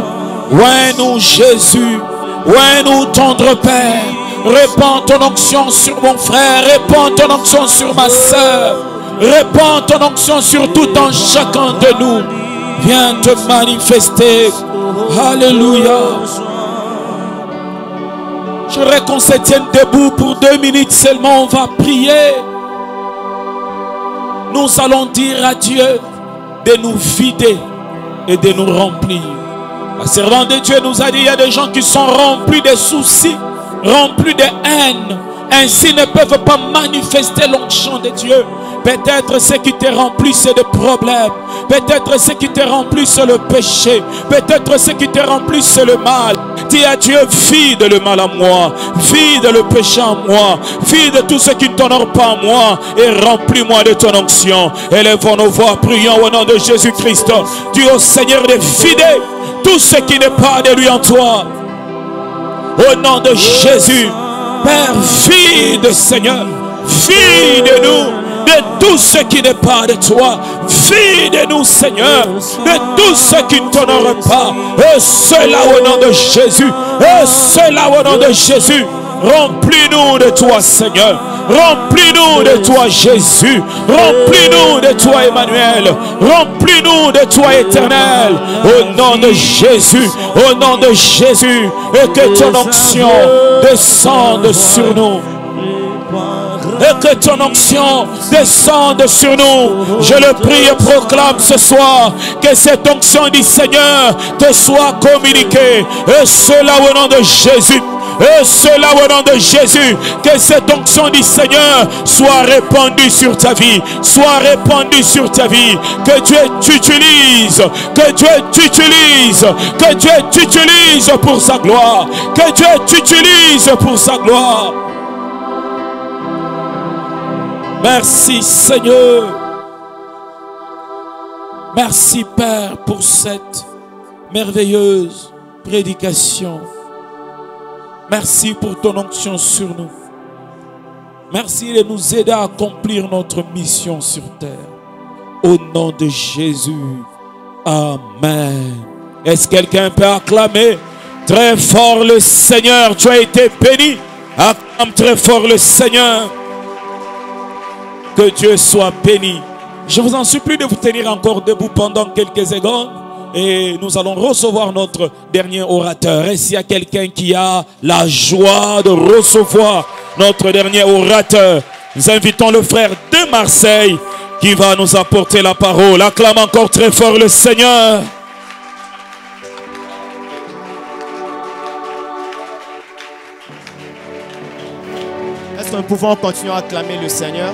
Où est-nous, Jésus? Où est-nous, tendre Père? Répands ton onction sur mon frère. Répands ton onction sur ma soeur. Répands ton onction sur tout un chacun de nous. Viens te manifester. Alléluia. Je voudrais qu'on se tienne debout pour 2 minutes seulement. On va prier. Nous allons dire à Dieu de nous vider et de nous remplir. La servante de Dieu nous a dit, il y a des gens qui sont remplis de soucis, remplis de haine, ainsi ne peuvent pas manifester l'onction de Dieu. Peut-être ce qui te remplit c'est des problèmes. Peut-être ce qui te remplit c'est le péché. Peut-être ce qui te remplit c'est le mal. Dis à Dieu, vide le mal en moi, vide le péché en moi, vide tout ce qui ne t'honore pas en moi et remplis-moi de ton onction. Élevons nos voix, prions au nom de Jésus-Christ. Dis au Seigneur de vider tout ce qui n'est pas de lui en toi. Au nom de Jésus, Père, vide, Seigneur, vide-nous de tout ce qui n'est pas de toi. Vide-nous, Seigneur, de tout ce qui ne t'honore pas. Et cela au nom de Jésus. Et cela au nom de Jésus. Remplis-nous de toi, Seigneur. Remplis-nous de toi, Jésus. Remplis-nous de toi, Emmanuel. Remplis-nous de toi, Éternel. Au nom de Jésus. Au nom de Jésus. Et que ton onction descende sur nous. Et que ton onction descende sur nous. Je le prie et proclame ce soir que cette onction du Seigneur te soit communiquée. Et cela au nom de Jésus. Et cela au nom de Jésus. Que cette onction du Seigneur soit répandue sur ta vie. Soit répandue sur ta vie. Que Dieu t'utilise. Que Dieu t'utilise. Que Dieu t'utilise pour sa gloire. Que Dieu t'utilise pour sa gloire. Merci Seigneur. Merci Père pour cette merveilleuse prédication. Merci pour ton onction sur nous. Merci de nous aider à accomplir notre mission sur terre. Au nom de Jésus. Amen. Est-ce que quelqu'un peut acclamer très fort le Seigneur? Tu as été béni. Acclame très fort le Seigneur. Que Dieu soit béni. Je vous en supplie de vous tenir encore debout pendant quelques secondes. Et nous allons recevoir notre dernier orateur. Et s'il y a quelqu'un qui a la joie de recevoir notre dernier orateur, nous invitons le frère de Marseille qui va nous apporter la parole. Acclame encore très fort le Seigneur. Est-ce que nous pouvons continuer à acclamer le Seigneur?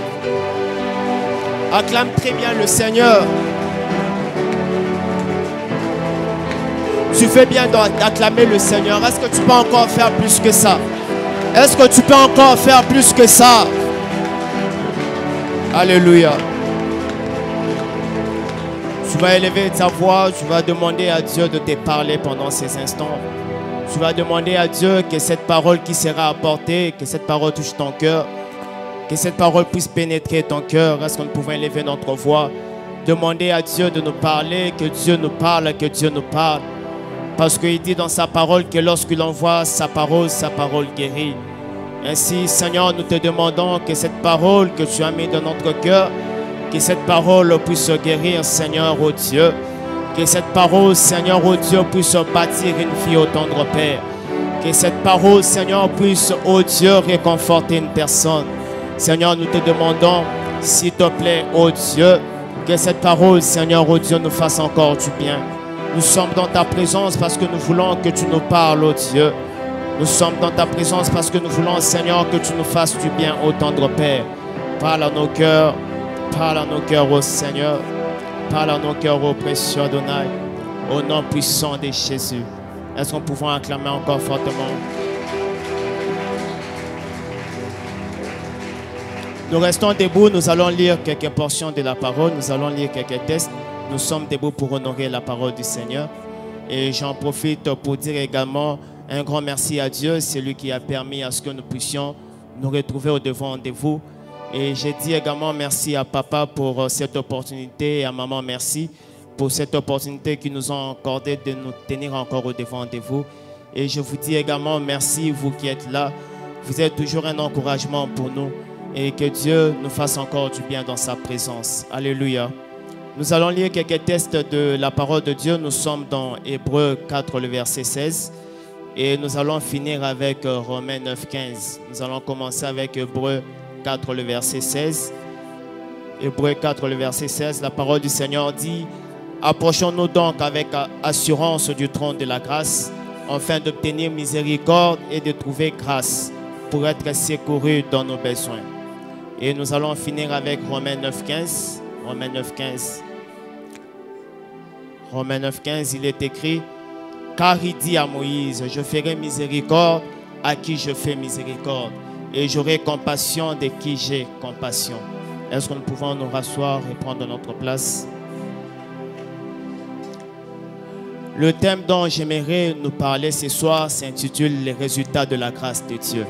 Acclame très bien le Seigneur. Tu fais bien d'acclamer le Seigneur. Est-ce que tu peux encore faire plus que ça? Est-ce que tu peux encore faire plus que ça? Alléluia. Tu vas élever ta voix. Tu vas demander à Dieu de te parler pendant ces instants. Tu vas demander à Dieu que cette parole qui sera apportée, que cette parole touche ton cœur, que cette parole puisse pénétrer ton cœur. Est-ce que nous pouvons élever notre voix? Demander à Dieu de nous parler, que Dieu nous parle, que Dieu nous parle. Parce qu'il dit dans sa parole que lorsqu'il envoie sa parole guérit. Ainsi, Seigneur, nous te demandons que cette parole que tu as mise dans notre cœur, que cette parole puisse guérir, Seigneur, ô Dieu. Que cette parole, Seigneur, ô Dieu, puisse bâtir une vie au tendre Père. Que cette parole, Seigneur, puisse, ô Dieu, réconforter une personne. Seigneur, nous te demandons, s'il te plaît, ô Dieu, que cette parole, Seigneur, ô Dieu, nous fasse encore du bien. Nous sommes dans ta présence parce que nous voulons que tu nous parles, ô Dieu. Nous sommes dans ta présence parce que nous voulons, Seigneur, que tu nous fasses du bien, ô tendre Père. Parle à nos cœurs, ô Seigneur. Parle à nos cœurs, ô précieux Adonai. Au nom puissant de Jésus. Est-ce qu'on pouvons acclamer encore fortement? Nous restons debout, nous allons lire quelques portions de la parole, nous allons lire quelques textes. Nous sommes debout pour honorer la parole du Seigneur. Et j'en profite pour dire également un grand merci à Dieu, c'est lui qui a permis à ce que nous puissions nous retrouver au devant de vous. Et je dis également merci à papa pour cette opportunité et à maman merci pour cette opportunité qu'ils nous ont accordé de nous tenir encore au devant de vous. Et je vous dis également merci, vous qui êtes là. Vous êtes toujours un encouragement pour nous. Et que Dieu nous fasse encore du bien dans sa présence. Alléluia. Nous allons lire quelques textes de la parole de Dieu. Nous sommes dans Hébreux 4, le verset 16. Et nous allons finir avec Romains 9, 15. Nous allons commencer avec Hébreux 4, le verset 16. Hébreux 4, le verset 16. La parole du Seigneur dit: approchons-nous donc avec assurance du trône de la grâce, afin d'obtenir miséricorde et de trouver grâce pour être secourus dans nos besoins. Et nous allons finir avec Romains 9,15. Romains 9,15. Romains 9,15, il est écrit, car il dit à Moïse, je ferai miséricorde à qui je fais miséricorde, et j'aurai compassion de qui j'ai compassion. Est-ce que nous pouvons nous rasseoir et prendre notre place? Le thème dont j'aimerais nous parler ce soir s'intitule les résultats de la grâce de Dieu.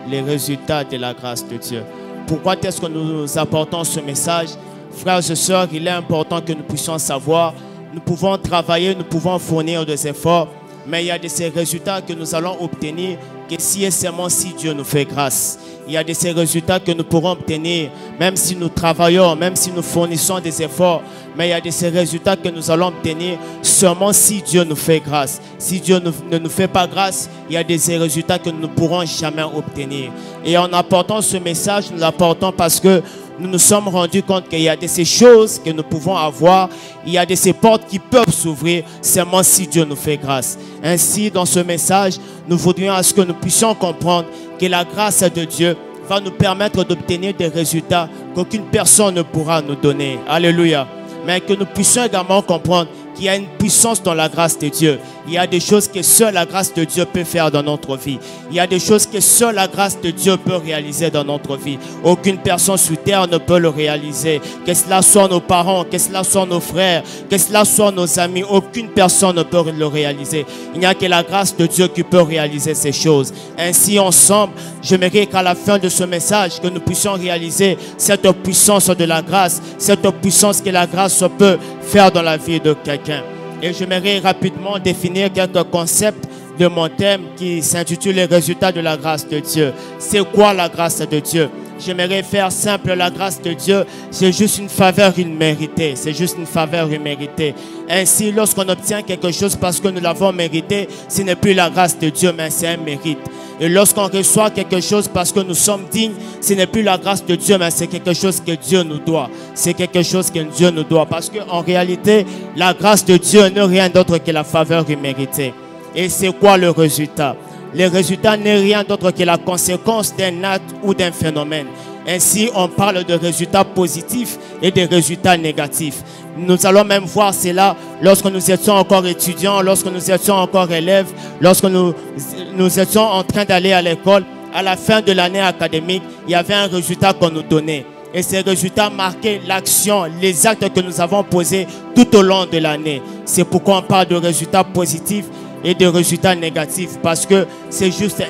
Les résultats de la grâce de Dieu. Pourquoi est-ce que nous apportons ce message? Frères et sœurs, il est important que nous puissions savoir, nous pouvons travailler, nous pouvons fournir des efforts, mais il y a de ces résultats que nous allons obtenir que si et seulement si Dieu nous fait grâce. Il y a de ces résultats que nous pourrons obtenir, même si nous travaillons, même si nous fournissons des efforts, mais il y a de ces résultats que nous allons obtenir seulement si Dieu nous fait grâce. Si Dieu ne nous fait pas grâce, il y a de ces résultats que nous ne pourrons jamais obtenir. Et en apportant ce message, nous l'apportons parce que nous nous sommes rendus compte qu'il y a de ces choses que nous pouvons avoir, il y a de ces portes qui peuvent s'ouvrir seulement si Dieu nous fait grâce. Ainsi, dans ce message, nous voudrions à ce que nous puissions comprendre que la grâce de Dieu va nous permettre d'obtenir des résultats qu'aucune personne ne pourra nous donner. Alléluia. Mais que nous puissions également comprendre qu'il y a une puissance dans la grâce de Dieu. Il y a des choses que seule la grâce de Dieu peut faire dans notre vie. Il y a des choses que seule la grâce de Dieu peut réaliser dans notre vie. Aucune personne sur terre ne peut le réaliser. Que cela soit nos parents, que cela soit nos frères, que cela soit nos amis, aucune personne ne peut le réaliser. Il n'y a que la grâce de Dieu qui peut réaliser ces choses. Ainsi, ensemble, j'aimerais qu'à la fin de ce message, que nous puissions réaliser cette puissance de la grâce, cette puissance que la grâce peut faire dans la vie de quelqu'un. Et j'aimerais rapidement définir quelques concepts de mon thème qui s'intitule les résultats de la grâce de Dieu. C'est quoi la grâce de Dieu? J'aimerais faire simple, la grâce de Dieu, c'est juste une faveur imméritée. C'est juste une faveur imméritée. Ainsi, lorsqu'on obtient quelque chose parce que nous l'avons mérité, ce n'est plus la grâce de Dieu, mais c'est un mérite. Et lorsqu'on reçoit quelque chose parce que nous sommes dignes, ce n'est plus la grâce de Dieu, mais c'est quelque chose que Dieu nous doit. C'est quelque chose que Dieu nous doit. Parce qu'en réalité, la grâce de Dieu n'est rien d'autre que la faveur imméritée. Et c'est quoi le résultat? Le résultat n'est rien d'autre que la conséquence d'un acte ou d'un phénomène. Ainsi, on parle de résultats positifs et de résultats négatifs. Nous allons même voir cela lorsque nous étions encore étudiants, lorsque nous étions encore élèves, lorsque nous étions en train d'aller à l'école. À la fin de l'année académique, il y avait un résultat qu'on nous donnait. Et ces résultats marquaient l'action, les actes que nous avons posés tout au long de l'année. C'est pourquoi on parle de résultats positifs et de résultats négatifs. Parce que c'est juste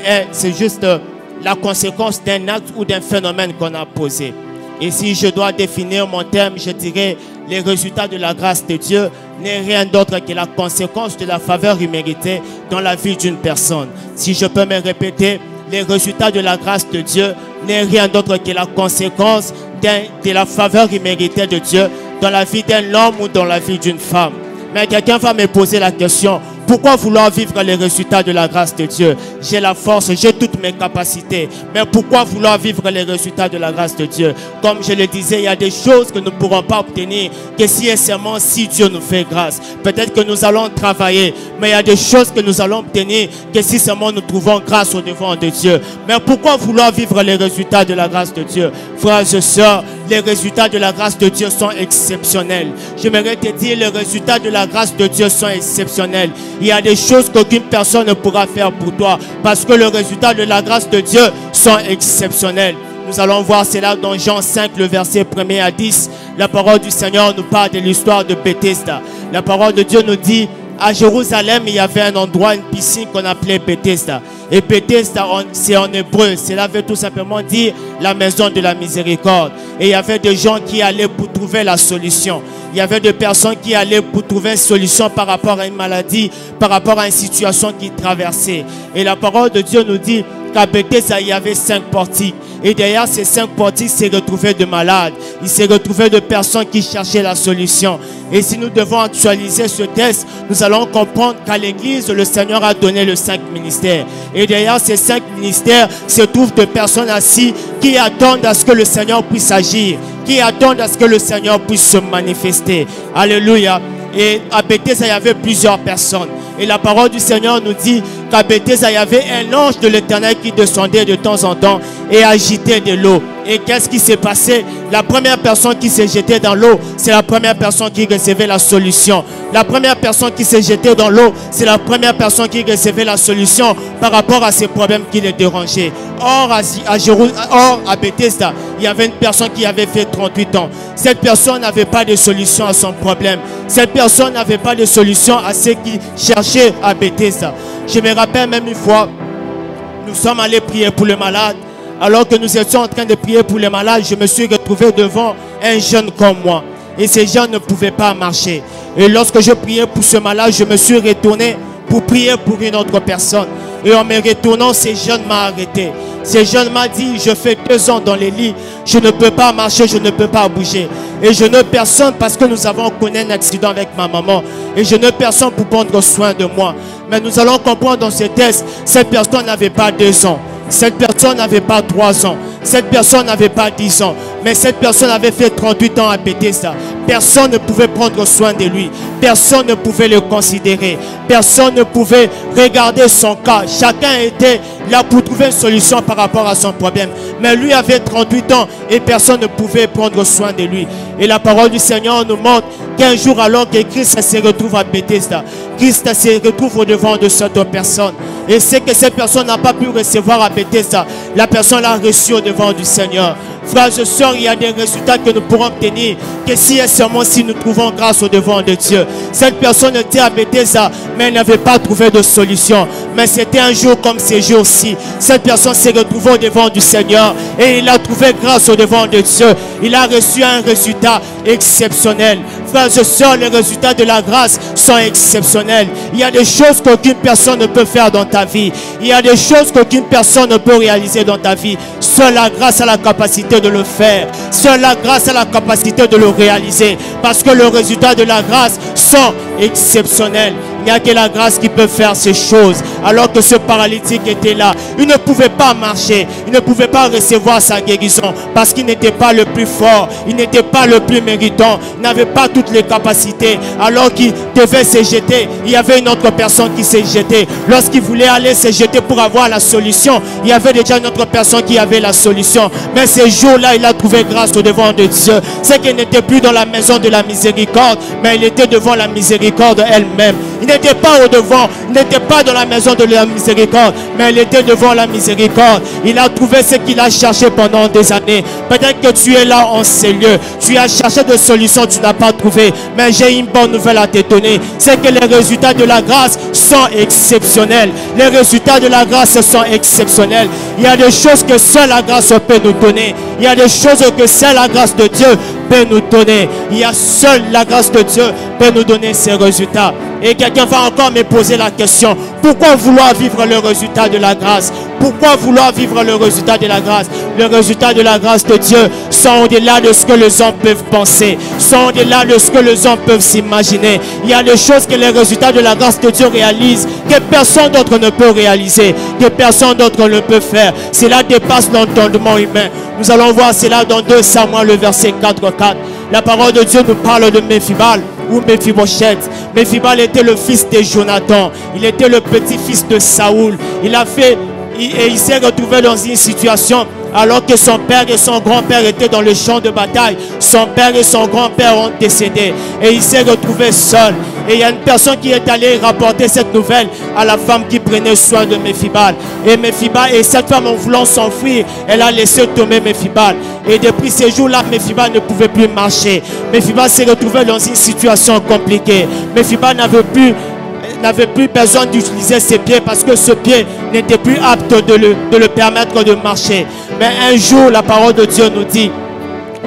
la conséquence d'un acte ou d'un phénomène qu'on a posé. Et si je dois définir mon thème, je dirais les résultats de la grâce de Dieu n'est rien d'autre que la conséquence de la faveur imméritée dans la vie d'une personne. Si je peux me répéter, les résultats de la grâce de Dieu n'est rien d'autre que la conséquence de la faveur imméritée de Dieu dans la vie d'un homme ou dans la vie d'une femme. Mais quelqu'un va me poser la question, pourquoi vouloir vivre les résultats de la grâce de Dieu? J'ai la force, j'ai toutes mes capacités. Mais pourquoi vouloir vivre les résultats de la grâce de Dieu? Comme je le disais, il y a des choses que nous ne pourrons pas obtenir que si et seulement si Dieu nous fait grâce. Peut-être que nous allons travailler, mais il y a des choses que nous allons obtenir que si seulement nous trouvons grâce au devant de Dieu. Mais pourquoi vouloir vivre les résultats de la grâce de Dieu? Frères et sœurs, les résultats de la grâce de Dieu sont exceptionnels. J'aimerais te dire, les résultats de la grâce de Dieu sont exceptionnels. Il y a des choses qu'aucune personne ne pourra faire pour toi parce que les résultats de la grâce de Dieu sont exceptionnels. Nous allons voir cela dans Jean 5, le verset 1er à 10. La parole du Seigneur nous parle de l'histoire de Bethesda. La parole de Dieu nous dit, à Jérusalem, il y avait un endroit, une piscine qu'on appelait Bethesda. Et Bethesda, c'est en hébreu. Cela veut tout simplement dire la maison de la miséricorde. Et il y avait des gens qui allaient pour trouver la solution. Il y avait des personnes qui allaient pour trouver une solution par rapport à une maladie, par rapport à une situation qu'ils traversaient. Et la parole de Dieu nous dit qu'à Bethesda, il y avait 5 portiques. Et derrière ces 5 portiques, s'est retrouvé de malades. Il s'est retrouvé de personnes qui cherchaient la solution. Et si nous devons actualiser ce texte, nous allons comprendre qu'à l'église, le Seigneur a donné les 5 ministères. Et derrière ces 5 ministères se trouvent des personnes assises qui attendent à ce que le Seigneur puisse agir, qui attendent à ce que le Seigneur puisse se manifester. Alléluia. Et à Bethesda, il y avait plusieurs personnes. Et la parole du Seigneur nous dit qu'à Bethesda, il y avait un ange de l'Éternel qui descendait de temps en temps et agitait de l'eau. Et qu'est-ce qui s'est passé? La première personne qui s'est jetée dans l'eau, c'est la première personne qui recevait la solution. La première personne qui s'est jetée dans l'eau, c'est la première personne qui recevait la solution par rapport à ces problèmes qui les dérangeaient. Or, à Bethesda, il y avait une personne qui avait fait 38 ans. Cette personne n'avait pas de solution à son problème. Cette personne n'avait pas de solution à ce qui cherchait à Bethesda. Je me rappelle même une fois, nous sommes allés prier pour le malade. Alors que nous étions en train de prier pour les malades, je me suis retrouvé devant un jeune comme moi. Et ces gens ne pouvaient pas marcher. Et lorsque je priais pour ce malade, je me suis retourné pour prier pour une autre personne. Et en me retournant, ce jeune m'a arrêté. Ce jeune m'a dit, je fais 2 ans dans les lits, je ne peux pas marcher, je ne peux pas bouger. Et je n'ai personne parce que nous avons connu un accident avec ma maman. Et je n'ai personne pour prendre soin de moi. Mais nous allons comprendre dans ce texte, cette personne n'avait pas 2 ans. Cette personne n'avait pas 3 ans. Cette personne n'avait pas 10 ans. Mais cette personne avait fait 38 ans à Bethesda. Personne ne pouvait prendre soin de lui. Personne ne pouvait le considérer. Personne ne pouvait regarder son cas. Chacun était là pour trouver une solution par rapport à son problème. Mais lui avait 38 ans et personne ne pouvait prendre soin de lui. Et la parole du Seigneur nous montre qu'un jour, alors que Christ se retrouve à Bethesda, Christ se retrouve au devant de cette personne. Et c'est que cette personne n'a pas pu recevoir à Bethesda. La personne l'a reçu au devant du Seigneur. Frères et sœurs, il y a des résultats que nous pourrons obtenir que si et seulement si nous trouvons grâce au devant de Dieu. Cette personne était à Bethesda, mais elle n'avait pas trouvé de solution. Mais c'était un jour comme ces jours-ci. Cette personne s'est retrouvée au devant du Seigneur et il a trouvé grâce au devant de Dieu. Il a reçu un résultat exceptionnel. Frères et sœurs, les résultats de la grâce sont exceptionnels. Il y a des choses qu'aucune personne ne peut faire dans ta vie. Il y a des choses qu'aucune personne ne peut réaliser dans ta vie. Seule la grâce a la capacité de le faire. Seule la grâce a la capacité de le réaliser. Parce que le résultat de la grâce sont exceptionnels. Il n'y a que la grâce qui peut faire ces choses. Alors que ce paralytique était là, il ne pouvait pas marcher, il ne pouvait pas recevoir sa guérison parce qu'il n'était pas le plus fort, il n'était pas le plus méritant, il n'avait pas toutes les capacités. Alors qu'il devait se jeter, il y avait une autre personne qui s'est jetée. Lorsqu'il voulait aller se jeter pour avoir la solution, il y avait déjà une autre personne qui avait la solution. Mais ce jour-là, il a trouvé grâce au devant de Dieu. C'est qu'il n'était plus dans la maison de la miséricorde, mais il était devant la miséricorde elle-même. Il n'était pas au devant, il n'était pas dans la maison de la miséricorde, mais il était devant la miséricorde. Il a trouvé ce qu'il a cherché pendant des années. Peut-être que tu es là en ces lieux, tu as cherché des solutions, tu n'as pas trouvé. Mais j'ai une bonne nouvelle à te donner, c'est que les résultats de la grâce sont exceptionnels. Les résultats de la grâce sont exceptionnels. Il y a des choses que seule la grâce peut nous donner. Il y a des choses que seule la grâce de Dieu peut nous donner. Il y a seule la grâce de Dieu peut nous donner ces résultats. Et quelqu'un va encore me poser la question, pourquoi vouloir vivre le résultat de la grâce? Pourquoi vouloir vivre le résultat de la grâce? Le résultat de la grâce de Dieu sont au-delà de ce que les hommes peuvent penser, sont au-delà de ce que les hommes peuvent s'imaginer. Il y a des choses que les résultats de la grâce de Dieu réalisent que personne d'autre ne peut réaliser, que personne d'autre ne peut faire. Cela dépasse l'entendement humain. Nous allons voir cela dans 2 Samuel, le verset 4-4. La parole de Dieu nous parle de Méphibal ou Méphibosheth. Méphibal était le fils de Jonathan. Il était le petit-fils de Saoul. Il s'est retrouvé dans une situation alors que son père et son grand-père étaient dans le champ de bataille. Son père et son grand-père ont décédé et il s'est retrouvé seul. Et il y a une personne qui est allée rapporter cette nouvelle à la femme qui prenait soin de Méphibal. Et cette femme, en voulant s'enfuir, elle a laissé tomber Méphibal. Et depuis ces jours-là, Méphibal ne pouvait plus marcher. Méphibal s'est retrouvé dans une situation compliquée. Méphibal n'avait plus besoin d'utiliser ses pieds parce que ce pied n'était plus apte de le permettre de marcher. Mais un jour, la parole de Dieu nous dit,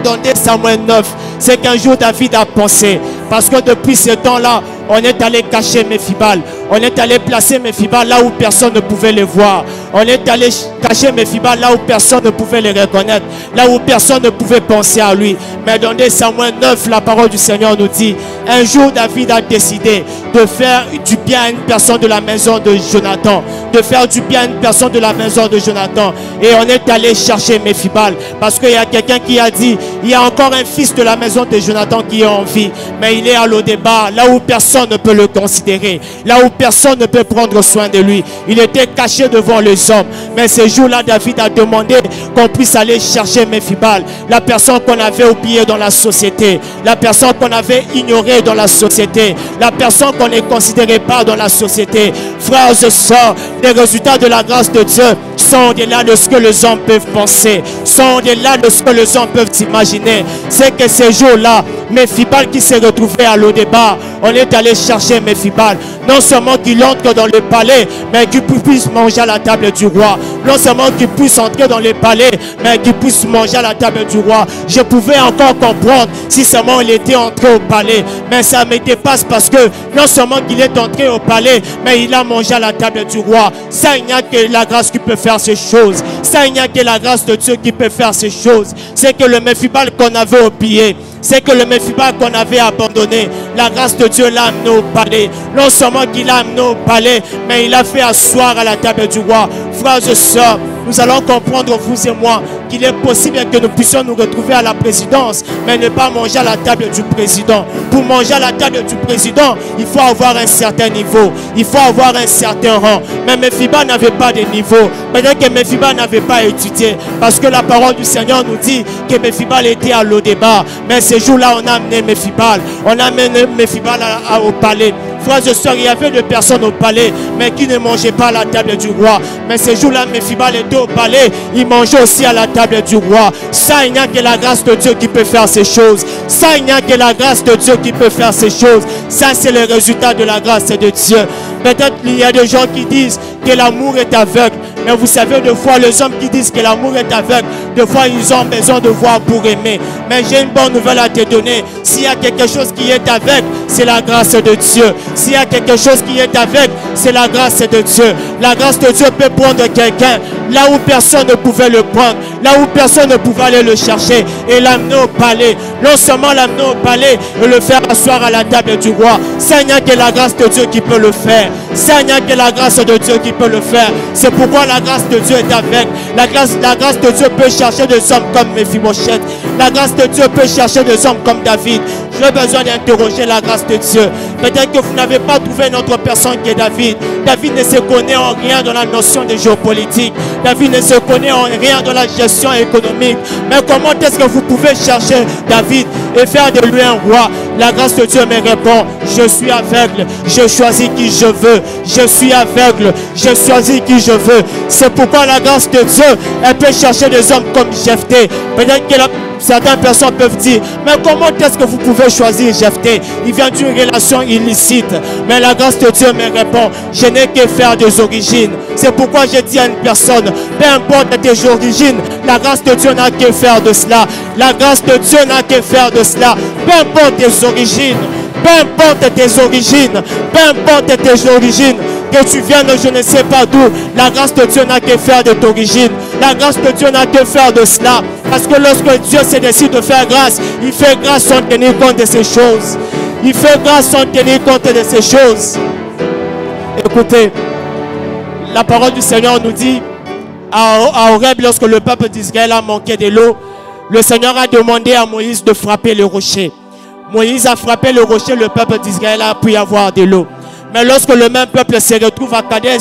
dans 2 Samuel 9, c'est qu'un jour David a pensé, parce que depuis ce temps-là, on est allé cacher Méphibal. On est allé placer Méphibal là où personne ne pouvait le voir. On est allé cacher Méphibal là où personne ne pouvait le reconnaître. Là où personne ne pouvait penser à lui. Mais dans 2 Samuel 9, la parole du Seigneur nous dit, un jour David a décidé de faire du bien à une personne de la maison de Jonathan. De faire du bien à une personne de la maison de Jonathan. Et on est allé chercher Méphibal. Parce qu'il y a quelqu'un qui a dit, il y a encore un fils de la maison maison de Jonathan qui est en vie, mais il est à Lo-Débar, là où personne ne peut le considérer, là où personne ne peut prendre soin de lui. Il était caché devant les hommes, mais ce jour-là, David a demandé qu'on puisse aller chercher Mephibosheth, la personne qu'on avait oubliée dans la société, la personne qu'on avait ignorée dans la société, la personne qu'on ne considérait pas dans la société. Frères et sœurs, les résultats de la grâce de Dieu sont au-delà de ce que les hommes peuvent penser, sont au-delà de ce que les hommes peuvent imaginer. C'est que ces jours-là, Mephibosheth qui s'est retrouvé à Lo-Débar, on est allé chercher Mephibosheth. Non seulement qu'il entre dans le palais, mais qu'il puisse manger à la table du roi. Non seulement qu'il puisse entrer dans le palais, mais qu'il puisse manger à la table du roi. Je pouvais encore comprendre si seulement il était entré au palais, mais ça me dépasse parce que non seulement qu'il est entré au palais, mais il a mangé à la table du roi. Ça, il n'y a que la grâce qui peut faire ces choses. Ça, il n'y a que la grâce de Dieu qui peut faire ces choses. C'est que le Mephibosheth qu'on avait oublié, c'est que le Mephibosheth qu'on avait abandonné, la grâce de Dieu l'a amené au palais. Non seulement qu'il l'a amené au palais, mais il a fait asseoir à la table du roi. Frères et sœurs, nous allons comprendre, vous et moi, qu'il est possible que nous puissions nous retrouver à la présidence, mais ne pas manger à la table du président. Pour manger à la table du président, il faut avoir un certain niveau, il faut avoir un certain rang. Mais Mephibosheth n'avait pas de niveau. Peut-être que Mephibosheth n'avait pas étudié, parce que la parole du Seigneur nous dit que Mephibosheth était à Lo-Débar. Mais ce jour-là, on a amené Mephibosheth, on a amené Mephibosheth au palais. Frères et sœurs, il y avait des personnes au palais, mais qui ne mangeaient pas à la table du roi. Mais ce jour-là, Mephibosheth était au palais, il mangeait aussi à la table du roi. Ça, il n'y a que la grâce de Dieu qui peut faire ces choses. Ça, il n'y a que la grâce de Dieu qui peut faire ces choses. Ça, c'est le résultat de la grâce de Dieu. Peut-être qu'il y a des gens qui disent que l'amour est aveugle. Mais vous savez, des fois, les hommes qui disent que l'amour est aveugle, des fois, ils ont besoin de voir pour aimer. Mais j'ai une bonne nouvelle à te donner. S'il y a quelque chose qui est aveugle, c'est la grâce de Dieu. S'il y a quelque chose qui est aveugle, c'est la grâce de Dieu. La grâce de Dieu peut prendre quelqu'un là où personne ne pouvait le prendre, là où personne ne pouvait aller le chercher et l'amener au palais. Non seulement l'amener au palais et le faire asseoir à la table du roi. Ça, il n'y a que la grâce de Dieu qui peut le faire. Ça, il n'y a que la grâce de Dieu qui peut le faire. C'est pourquoi la grâce de Dieu est avec. La grâce de Dieu peut chercher des hommes comme Mephibosheth. La grâce de Dieu peut chercher des hommes comme David. J'ai besoin d'interroger la grâce de Dieu. Peut-être que vous n'avez pas trouvé une autre personne qui est David. David ne se connaît en rien dans la notion de géopolitique. David ne se connaît en rien dans la gestion économique. Mais comment est-ce que vous pouvez chercher David et faire de lui un roi? La grâce de Dieu me répond: je suis aveugle, je choisis qui je veux. Je suis aveugle, je choisis qui je veux. C'est pourquoi la grâce de Dieu, elle peut chercher des hommes comme Jephthé. Peut-être que certaines personnes peuvent dire: mais comment est-ce que vous pouvez choisir Jephthé? Il vient d'une relation illicite. Mais la grâce de Dieu me répond: je n'ai que faire des origines. C'est pourquoi je dis à une personne: peu importe tes origines, la grâce de Dieu n'a que faire de cela. La grâce de Dieu n'a que faire de cela. Peu importe tes origines, peu importe tes origines, peu importe tes origines, que tu viennes je ne sais pas d'où, la grâce de Dieu n'a que faire de ton origine. La grâce de Dieu n'a que faire de cela. Parce que lorsque Dieu se décide de faire grâce, il fait grâce sans tenir compte de ces choses. Il fait grâce sans tenir compte de ces choses. Écoutez, la parole du Seigneur nous dit à Horeb, lorsque le peuple d'Israël a manqué de l'eau, le Seigneur a demandé à Moïse de frapper le rocher. Moïse a frappé le rocher, le peuple d'Israël a pu avoir de l'eau. Mais lorsque le même peuple se retrouve à Kadès,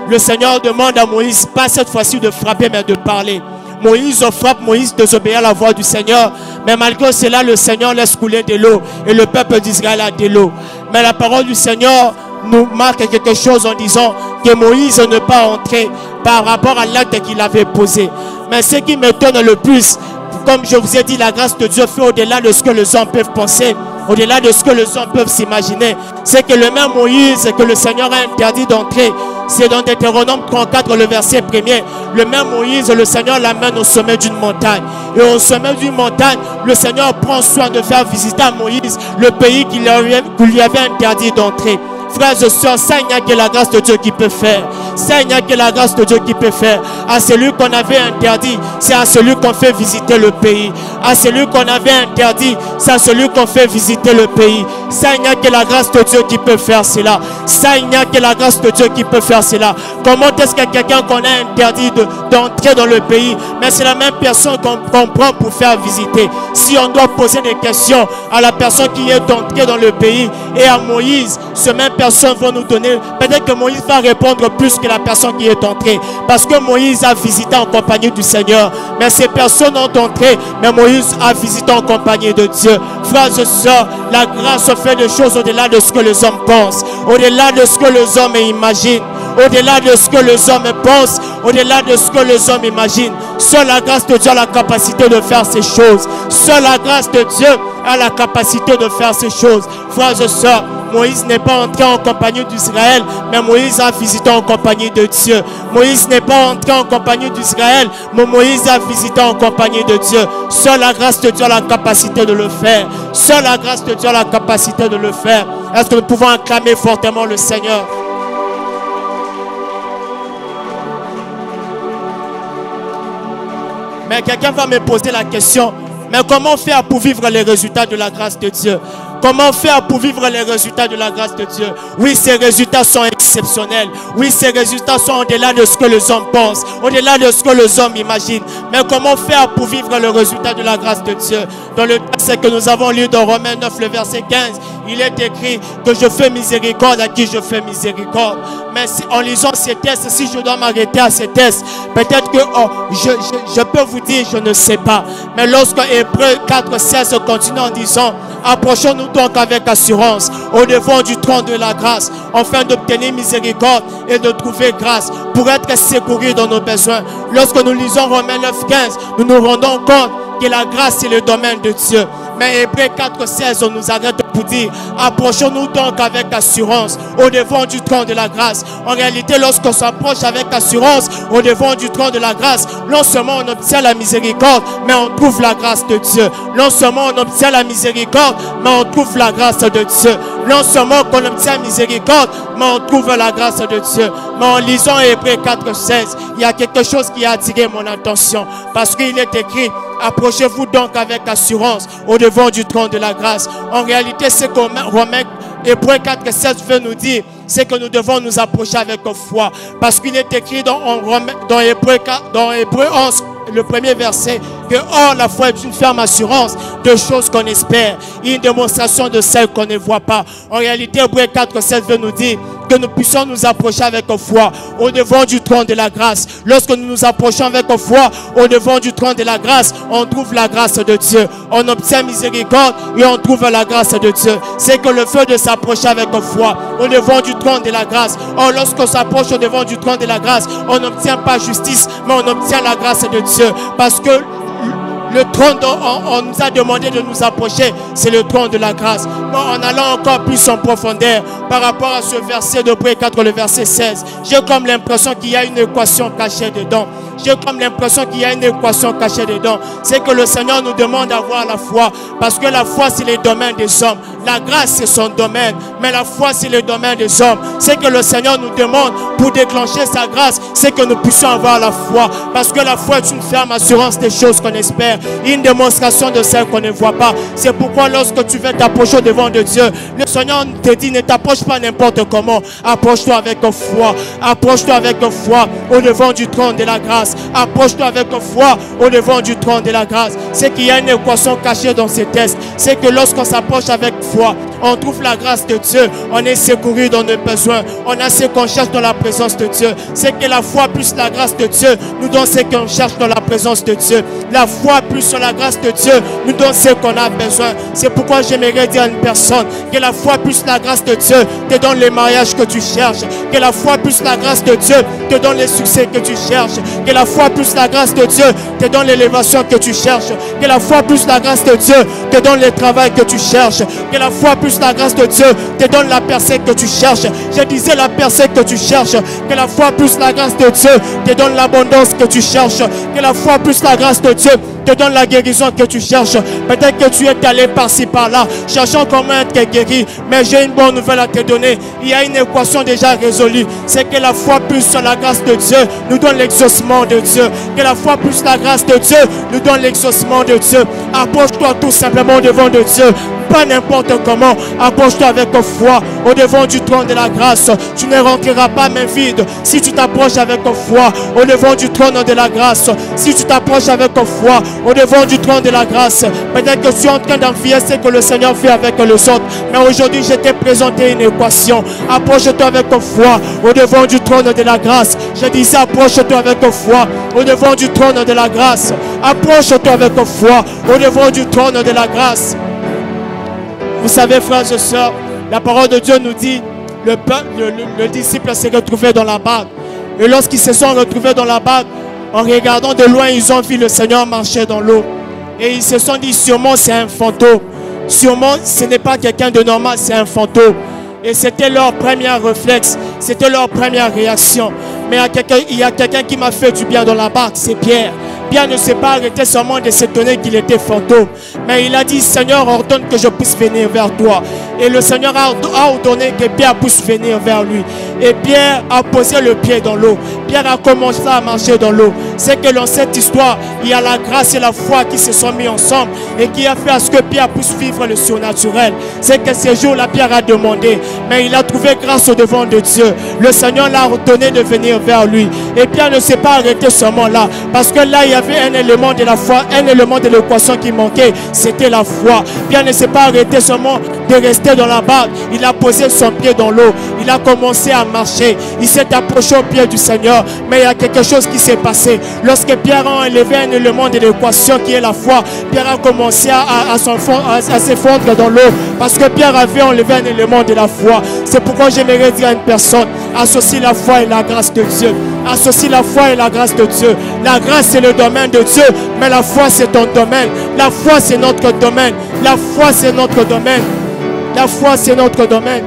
le Seigneur demande à Moïse, pas cette fois-ci de frapper, mais de parler. Moïse frappe, Moïse désobéit à la voix du Seigneur. Mais malgré cela, le Seigneur laisse couler de l'eau. Et le peuple d'Israël a de l'eau. Mais la parole du Seigneur nous marque quelque chose en disant que Moïse ne pas entrer par rapport à l'acte qu'il avait posé. Mais ce qui m'étonne le plus, comme je vous ai dit, la grâce de Dieu fait au-delà de ce que les hommes peuvent penser, au-delà de ce que les hommes peuvent s'imaginer. C'est que le même Moïse que le Seigneur a interdit d'entrer, c'est dans Deutéronome 34, le verset 1er. Le même Moïse, le Seigneur l'amène au sommet d'une montagne. Et au sommet d'une montagne, le Seigneur prend soin de faire visiter à Moïse le pays qu'il lui avait interdit d'entrer. Frères et sœurs, ça il n'y a que la grâce de Dieu qui peut faire. Ça il n'y a que la grâce de Dieu qui peut faire. À celui qu'on avait interdit, c'est à celui qu'on fait visiter le pays. À celui qu'on avait interdit, c'est à celui qu'on fait visiter le pays. Ça, il n'y a que la grâce de Dieu qui peut faire cela. Ça, il n'y a que la grâce de Dieu qui peut faire cela. Comment est-ce que quelqu'un qu'on a interdit d'entrer dans le pays, mais c'est la même personne qu'on prend pour faire visiter? Si on doit poser des questions à la personne qui est entrée dans le pays et à Moïse, ces mêmes personnes vont nous donner, peut-être que Moïse va répondre plus que la personne qui est entrée, parce que Moïse a visité en compagnie du Seigneur, mais ces personnes ont entré, mais Moïse a visité en compagnie de Dieu. Frères et sœurs, la grâce fait des choses au-delà de ce que les hommes pensent, au-delà de ce que les hommes imaginent, au-delà de ce que les hommes pensent, au-delà de ce que les hommes imaginent. Seule la grâce de Dieu a la capacité de faire ces choses. Seule la grâce de Dieu a la capacité de faire ces choses. Frères et sœurs, Moïse n'est pas entré en compagnie d'Israël, mais Moïse a visité en compagnie de Dieu. Moïse n'est pas entré en compagnie d'Israël, mais Moïse a visité en compagnie de Dieu. Seule la grâce de Dieu a la capacité de le faire. Seule la grâce de Dieu a la capacité de le faire. Est-ce que nous pouvons acclamer fortement le Seigneur? Mais quelqu'un va me poser la question, mais comment faire pour vivre les résultats de la grâce de Dieu? Comment faire pour vivre les résultats de la grâce de Dieu? Oui, ces résultats sont exceptionnels. Oui, ces résultats sont au-delà de ce que les hommes pensent, au-delà de ce que les hommes imaginent. Mais comment faire pour vivre le résultat de la grâce de Dieu? Dans le texte que nous avons lu dans Romains 9, le verset 15, il est écrit que je fais miséricorde à qui je fais miséricorde. Mais si, en lisant ces textes, si je dois m'arrêter à ces textes, peut-être que je peux vous dire, je ne sais pas. Mais lorsque Hébreux 4, 16 continue en disant, approchons-nous donc avec assurance au devant du trône de la grâce, afin d'obtenir miséricorde et de trouver grâce pour être secourus dans nos besoins. Lorsque nous lisons Romains 9, 15, nous nous rendons compte que la grâce c'est le domaine de Dieu. Mais Hébreux 4, 16, on nous arrête pour dire, approchons-nous donc avec assurance au devant du trône de la grâce. En réalité, lorsqu'on s'approche avec assurance au devant du trône de la grâce, non seulement on obtient la miséricorde, mais on trouve la grâce de Dieu. Non seulement on obtient la miséricorde, mais on trouve la grâce de Dieu. Non seulement qu'on obtient miséricorde, mais on trouve la grâce de Dieu. Mais en lisant Hébreux 4, 16, il y a quelque chose qui a attiré mon attention. Parce qu'il est écrit, approchez-vous donc avec assurance au devant du trône de la grâce. En réalité, ce que Romains Hébreux 4, 16 veut nous dire, c'est que nous devons nous approcher avec foi. Parce qu'il est écrit dans Hébreux 11, le premier verset, que or la foi est une ferme assurance de choses qu'on espère, une démonstration de celles qu'on ne voit pas. En réalité, Hébreux 4, 16 veut nous dire que nous puissions nous approcher avec foi au devant du trône de la grâce. Lorsque nous nous approchons avec foi au devant du trône de la grâce, on trouve la grâce de Dieu. On obtient miséricorde et on trouve la grâce de Dieu. C'est que le fait de s'approcher avec foi au devant du trône de la grâce. Or, lorsqu'on s'approche au devant du trône de la grâce, on n'obtient pas justice, mais on obtient la grâce de Dieu. Parce que le trône dont on nous a demandé de nous approcher, c'est le trône de la grâce. Mais en allant encore plus en profondeur par rapport à ce verset de Hébreux 4, le verset 16, j'ai comme l'impression qu'il y a une équation cachée dedans. J'ai comme l'impression qu'il y a une équation cachée dedans. C'est que le Seigneur nous demande d'avoir la foi. Parce que la foi, c'est le domaine des hommes. La grâce, c'est son domaine. Mais la foi, c'est le domaine des hommes. C'est que le Seigneur nous demande pour déclencher sa grâce, c'est que nous puissions avoir la foi. Parce que la foi est une ferme assurance des choses qu'on espère. Une démonstration de celles qu'on ne voit pas. C'est pourquoi lorsque tu veux t'approcher devant de Dieu, le Seigneur te dit, ne t'approche pas n'importe comment. Approche-toi avec foi. Approche-toi avec foi au devant du trône de la grâce. Approche-toi avec foi au devant du trône de la grâce. C'est qu'il y a une équation cachée dans ces textes. C'est que lorsqu'on s'approche avec foi, on trouve la grâce de Dieu. On est secouru dans nos besoins. On a ce qu'on cherche dans la présence de Dieu. C'est que la foi plus la grâce de Dieu nous donne ce qu'on cherche dans la présence de Dieu. La foi plus la grâce de Dieu nous donne ce qu'on a besoin. C'est pourquoi j'aimerais dire à une personne que la foi plus la grâce de Dieu te donne les mariages que tu cherches. Que la foi plus la grâce de Dieu te donne les succès que tu cherches. Que la foi plus la grâce de Dieu te donne l'élévation que tu cherches. Que la foi plus la grâce de Dieu te donne le travail que tu cherches. Que la foi plus la grâce de Dieu te donne la percée que tu cherches. Je disais la percée que tu cherches. Que la foi plus la grâce de Dieu te donne l'abondance que tu cherches. Que la foi plus la grâce de Dieu te donne la guérison que tu cherches. Peut-être que tu es allé par-ci par-là cherchant comment être guéri, mais j'ai une bonne nouvelle à te donner. Il y a une équation déjà résolue. C'est que la foi plus la grâce de Dieu nous donne l'exaucement de Dieu. Que la foi plus la grâce de Dieu nous donne l'exaucement de Dieu. Approche-toi tout simplement devant de Dieu. pas n'importe comment. Approche-toi avec foi au devant du trône de la grâce. Tu ne rentreras pas main vide si tu t'approches avec foi au devant du trône de la grâce. Si tu t'approches avec foi au devant du trône de la grâce, peut-être que tu es en train d'envier ce que le Seigneur fait avec les autres. Mais aujourd'hui, je t'ai présenté une équation. Approche-toi avec foi au devant du trône de la grâce. Je disais, approche-toi avec foi au devant du trône de la grâce. Approche-toi avec foi au devant du trône de la grâce. Vous savez, frères et sœurs, la parole de Dieu nous dit, le disciple s'est retrouvé dans la barque. Et lorsqu'ils se sont retrouvés dans la barque, en regardant de loin, ils ont vu le Seigneur marcher dans l'eau. Et ils se sont dit, sûrement c'est un fantôme. Sûrement ce n'est pas quelqu'un de normal, c'est un fantôme. Et c'était leur premier réflexe, c'était leur première réaction. Mais il y a quelqu'un qui m'a fait du bien dans la barque, c'est Pierre. Pierre ne s'est pas arrêté seulement de s'étonner qu'il était fantôme. Mais il a dit, Seigneur, ordonne que je puisse venir vers toi. Et le Seigneur a ordonné que Pierre puisse venir vers lui. Et Pierre a posé le pied dans l'eau. Pierre a commencé à marcher dans l'eau. C'est que dans cette histoire, il y a la grâce et la foi qui se sont mis ensemble et qui a fait à ce que Pierre puisse vivre le surnaturel. C'est que ce jour-là, Pierre a demandé, mais il a trouvé grâce au devant de Dieu. Le Seigneur l'a ordonné de venir vers lui. Et Pierre ne s'est pas arrêté seulement là, parce que là, il y avait un élément de la foi, un élément de l'équation qui manquait, c'était la foi. Pierre ne s'est pas arrêté seulement de rester dans la barque. Il a posé son pied dans l'eau. Il a commencé à marcher. Il s'est approché au pied du Seigneur. Mais il y a quelque chose qui s'est passé. Lorsque Pierre a enlevé un élément de l'équation qui est la foi, Pierre a commencé à s'effondrer dans l'eau. Parce que Pierre avait enlevé un élément de la foi. C'est pourquoi j'aimerais dire à une personne, associe la foi et la grâce de Dieu. Associe la foi et la grâce de Dieu. La grâce c'est le domaine de Dieu, mais la foi c'est ton domaine. La foi c'est notre domaine. La foi c'est notre domaine. La foi c'est notre domaine.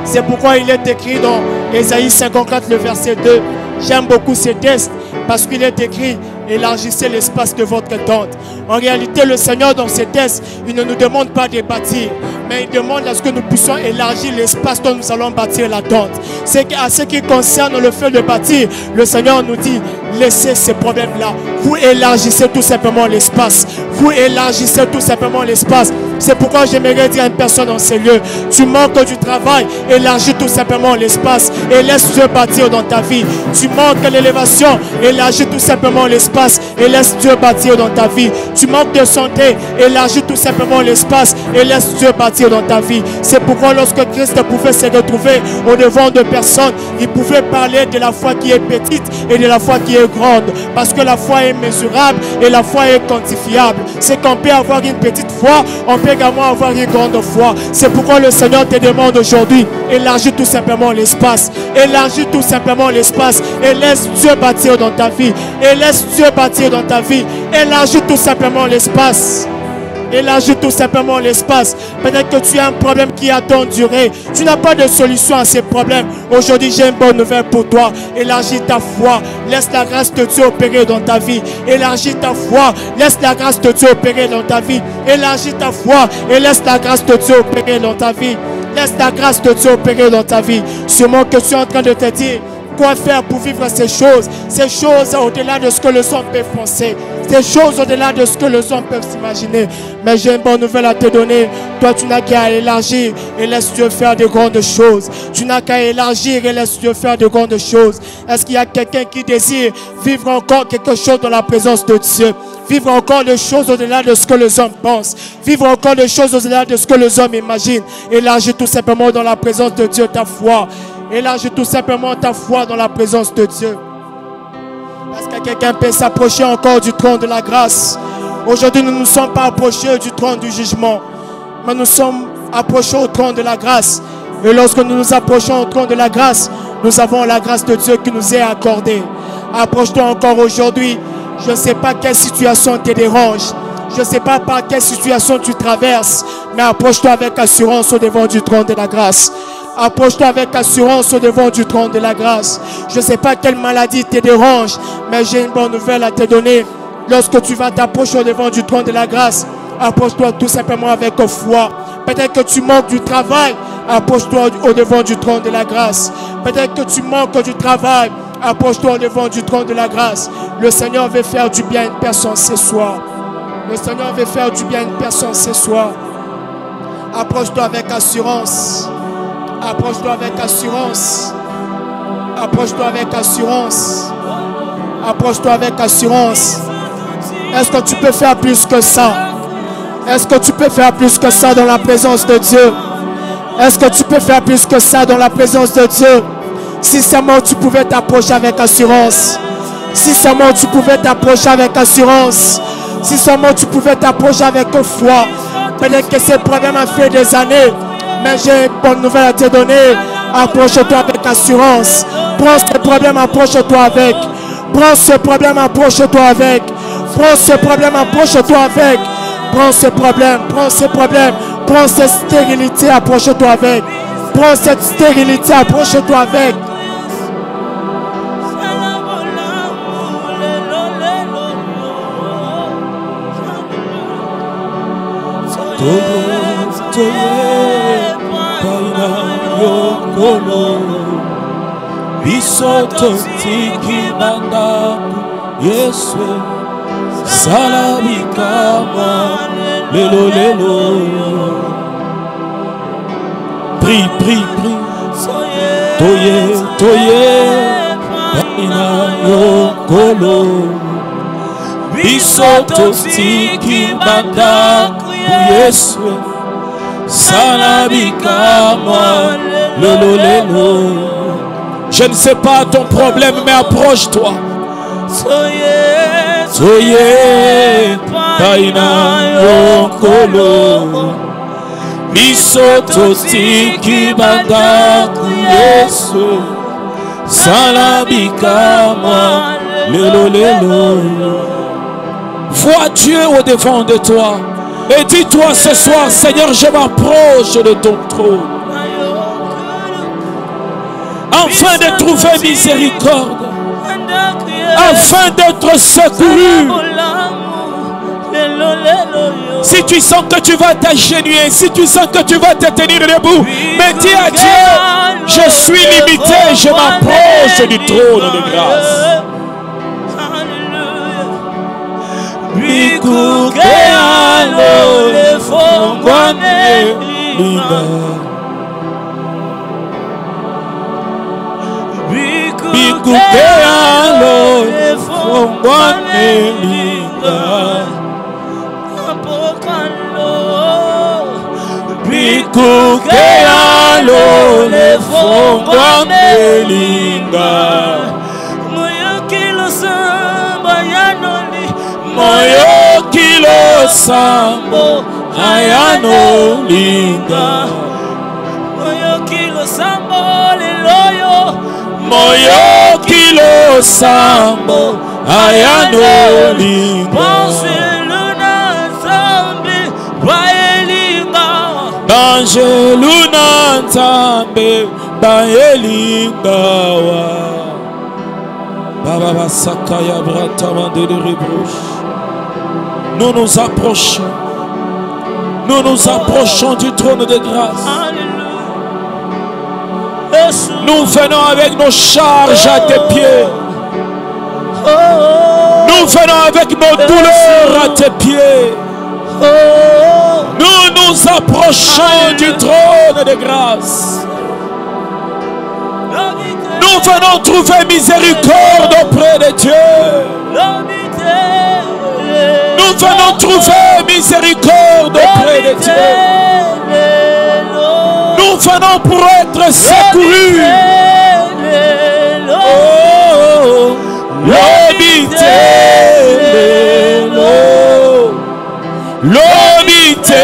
C'est pourquoi il est écrit dans Ésaïe 54 le verset 2. J'aime beaucoup ce texte parce qu'il est écrit, élargissez l'espace de votre tente. En réalité, le Seigneur dans ce texte, il ne nous demande pas de bâtir, mais il demande à ce que nous puissions élargir l'espace dont nous allons bâtir la tente. C'est qu'à ce qui concerne le fait de bâtir, le Seigneur nous dit, laissez ces problèmes-là. Vous élargissez tout simplement l'espace. Vous élargissez tout simplement l'espace. C'est pourquoi j'aimerais dire à une personne dans ces lieux, tu manques du travail, élargis tout simplement l'espace et laisse Dieu bâtir dans ta vie. Tu manques l'élévation, élargis tout simplement l'espace et laisse Dieu bâtir dans ta vie. Tu manques de santé, élargis tout simplement l'espace et laisse Dieu bâtir dans ta vie. C'est pourquoi lorsque Christ pouvait se retrouver au devant de personnes, il pouvait parler de la foi qui est petite et de la foi qui est grande. Parce que la foi est mesurable et la foi est quantifiable. C'est qu'on peut avoir une petite foi, on peut également avoir une grande foi. C'est pourquoi le Seigneur te demande aujourd'hui, élargis tout simplement l'espace. Élargis tout simplement l'espace et laisse Dieu bâtir dans ta vie. Et laisse Dieu bâtir dans ta vie. Élargis tout simplement l'espace. Élargis tout simplement l'espace. Peut-être que tu as un problème qui a tant duré. Tu n'as pas de solution à ces problèmes. Aujourd'hui, j'ai une bonne nouvelle pour toi. Élargis ta foi. Laisse la grâce de Dieu opérer dans ta vie. Élargis ta foi. Laisse la grâce de Dieu opérer dans ta vie. Élargis ta foi et laisse la grâce de Dieu opérer dans ta vie. Laisse la grâce de Dieu opérer dans ta vie. Sûrement que tu es en train de te dire, quoi faire pour vivre ces choses au-delà de ce que les hommes peuvent penser, ces choses au-delà de ce que les hommes peuvent s'imaginer. Mais j'ai une bonne nouvelle à te donner. Toi, tu n'as qu'à élargir et laisse Dieu faire de grandes choses. Tu n'as qu'à élargir et laisse Dieu faire de grandes choses. Est-ce qu'il y a quelqu'un qui désire vivre encore quelque chose dans la présence de Dieu? Vivre encore des choses au-delà de ce que les hommes pensent. Vivre encore des choses au-delà de ce que les hommes imaginent. Élargis tout simplement dans la présence de Dieu ta foi. Élargis tout simplement ta foi dans la présence de Dieu. Est-ce que quelqu'un peut s'approcher encore du trône de la grâce? Aujourd'hui, nous ne sommes pas approchés du trône du jugement, mais nous sommes approchés au trône de la grâce. Et lorsque nous nous approchons au trône de la grâce, nous avons la grâce de Dieu qui nous est accordée. Approche-toi encore aujourd'hui. Je ne sais pas quelle situation te dérange. Je ne sais pas par quelle situation tu traverses, mais approche-toi avec assurance au devant du trône de la grâce. Approche-toi avec assurance au devant du trône de la grâce. Je ne sais pas quelle maladie te dérange, mais j'ai une bonne nouvelle à te donner. Lorsque tu vas t'approcher au devant du trône de la grâce, approche-toi tout simplement avec foi. Peut-être que tu manques du travail, approche-toi au devant du trône de la grâce. Peut-être que tu manques du travail, approche-toi au devant du trône de la grâce. Le Seigneur veut faire du bien à une personne ce soir. Le Seigneur veut faire du bien à une personne ce soir. Approche-toi avec assurance. Approche-toi avec assurance. Approche-toi avec assurance. Approche-toi avec assurance. Est-ce que tu peux faire plus que ça? Est-ce que tu peux faire plus que ça dans la présence de Dieu? Est-ce que tu peux faire plus que ça dans la présence de Dieu? Si seulement tu pouvais t'approcher avec assurance. Si seulement tu pouvais t'approcher avec assurance. Si seulement tu pouvais t'approcher avec foi. Peut-être que ces problèmes ont fait des années. Mais j'ai une bonne nouvelle à te donner. Approche-toi avec assurance. Prends ce problème, approche-toi avec. Prends ce problème, approche-toi avec. Prends ce problème, approche-toi avec. Prends ce problème, prends ce problème. Prends cette stérilité, approche-toi avec. Prends cette stérilité, approche-toi avec. Bisoto tiki banda Yesu salabikama lelo lelo. Prie, prie, prie. Toye, toye baina yokolo. Bisoto tiki banda Yesu salabikama lelo lelo. Je ne sais pas ton problème, mais approche-toi. Soye paina yokolo. Bisoto tiki banda Yesu salabikama lelo lelo. Vois Dieu au devant de toi et dis-toi ce soir: Seigneur, je m'approche de ton trône afin de trouver miséricorde, afin d'être secouru. Si tu sens que tu vas t'agenouiller, si tu sens que tu vas te tenir debout, mais dis à Dieu: je suis limité, je m'approche du trône de grâce. Moyo kilo sambo ayano linga. Moyo kilo sambo leloyo. Moyo kilo sambo ayano linga. Banjeluna zambi baelinga. Banjeluna zambi baelinga wa. Baba Basakaya Bratama de Rebrouche. Nous nous approchons. Nous nous approchons du trône de grâce. Nous venons avec nos charges à tes pieds. Nous venons avec nos douleurs à tes pieds. Nous nous approchons du trône de grâce. Nous venons trouver miséricorde auprès de Dieu. Nous venons trouver miséricorde auprès de Dieu. Nous venons pour être secourus. Oh, l'obité, l'obité.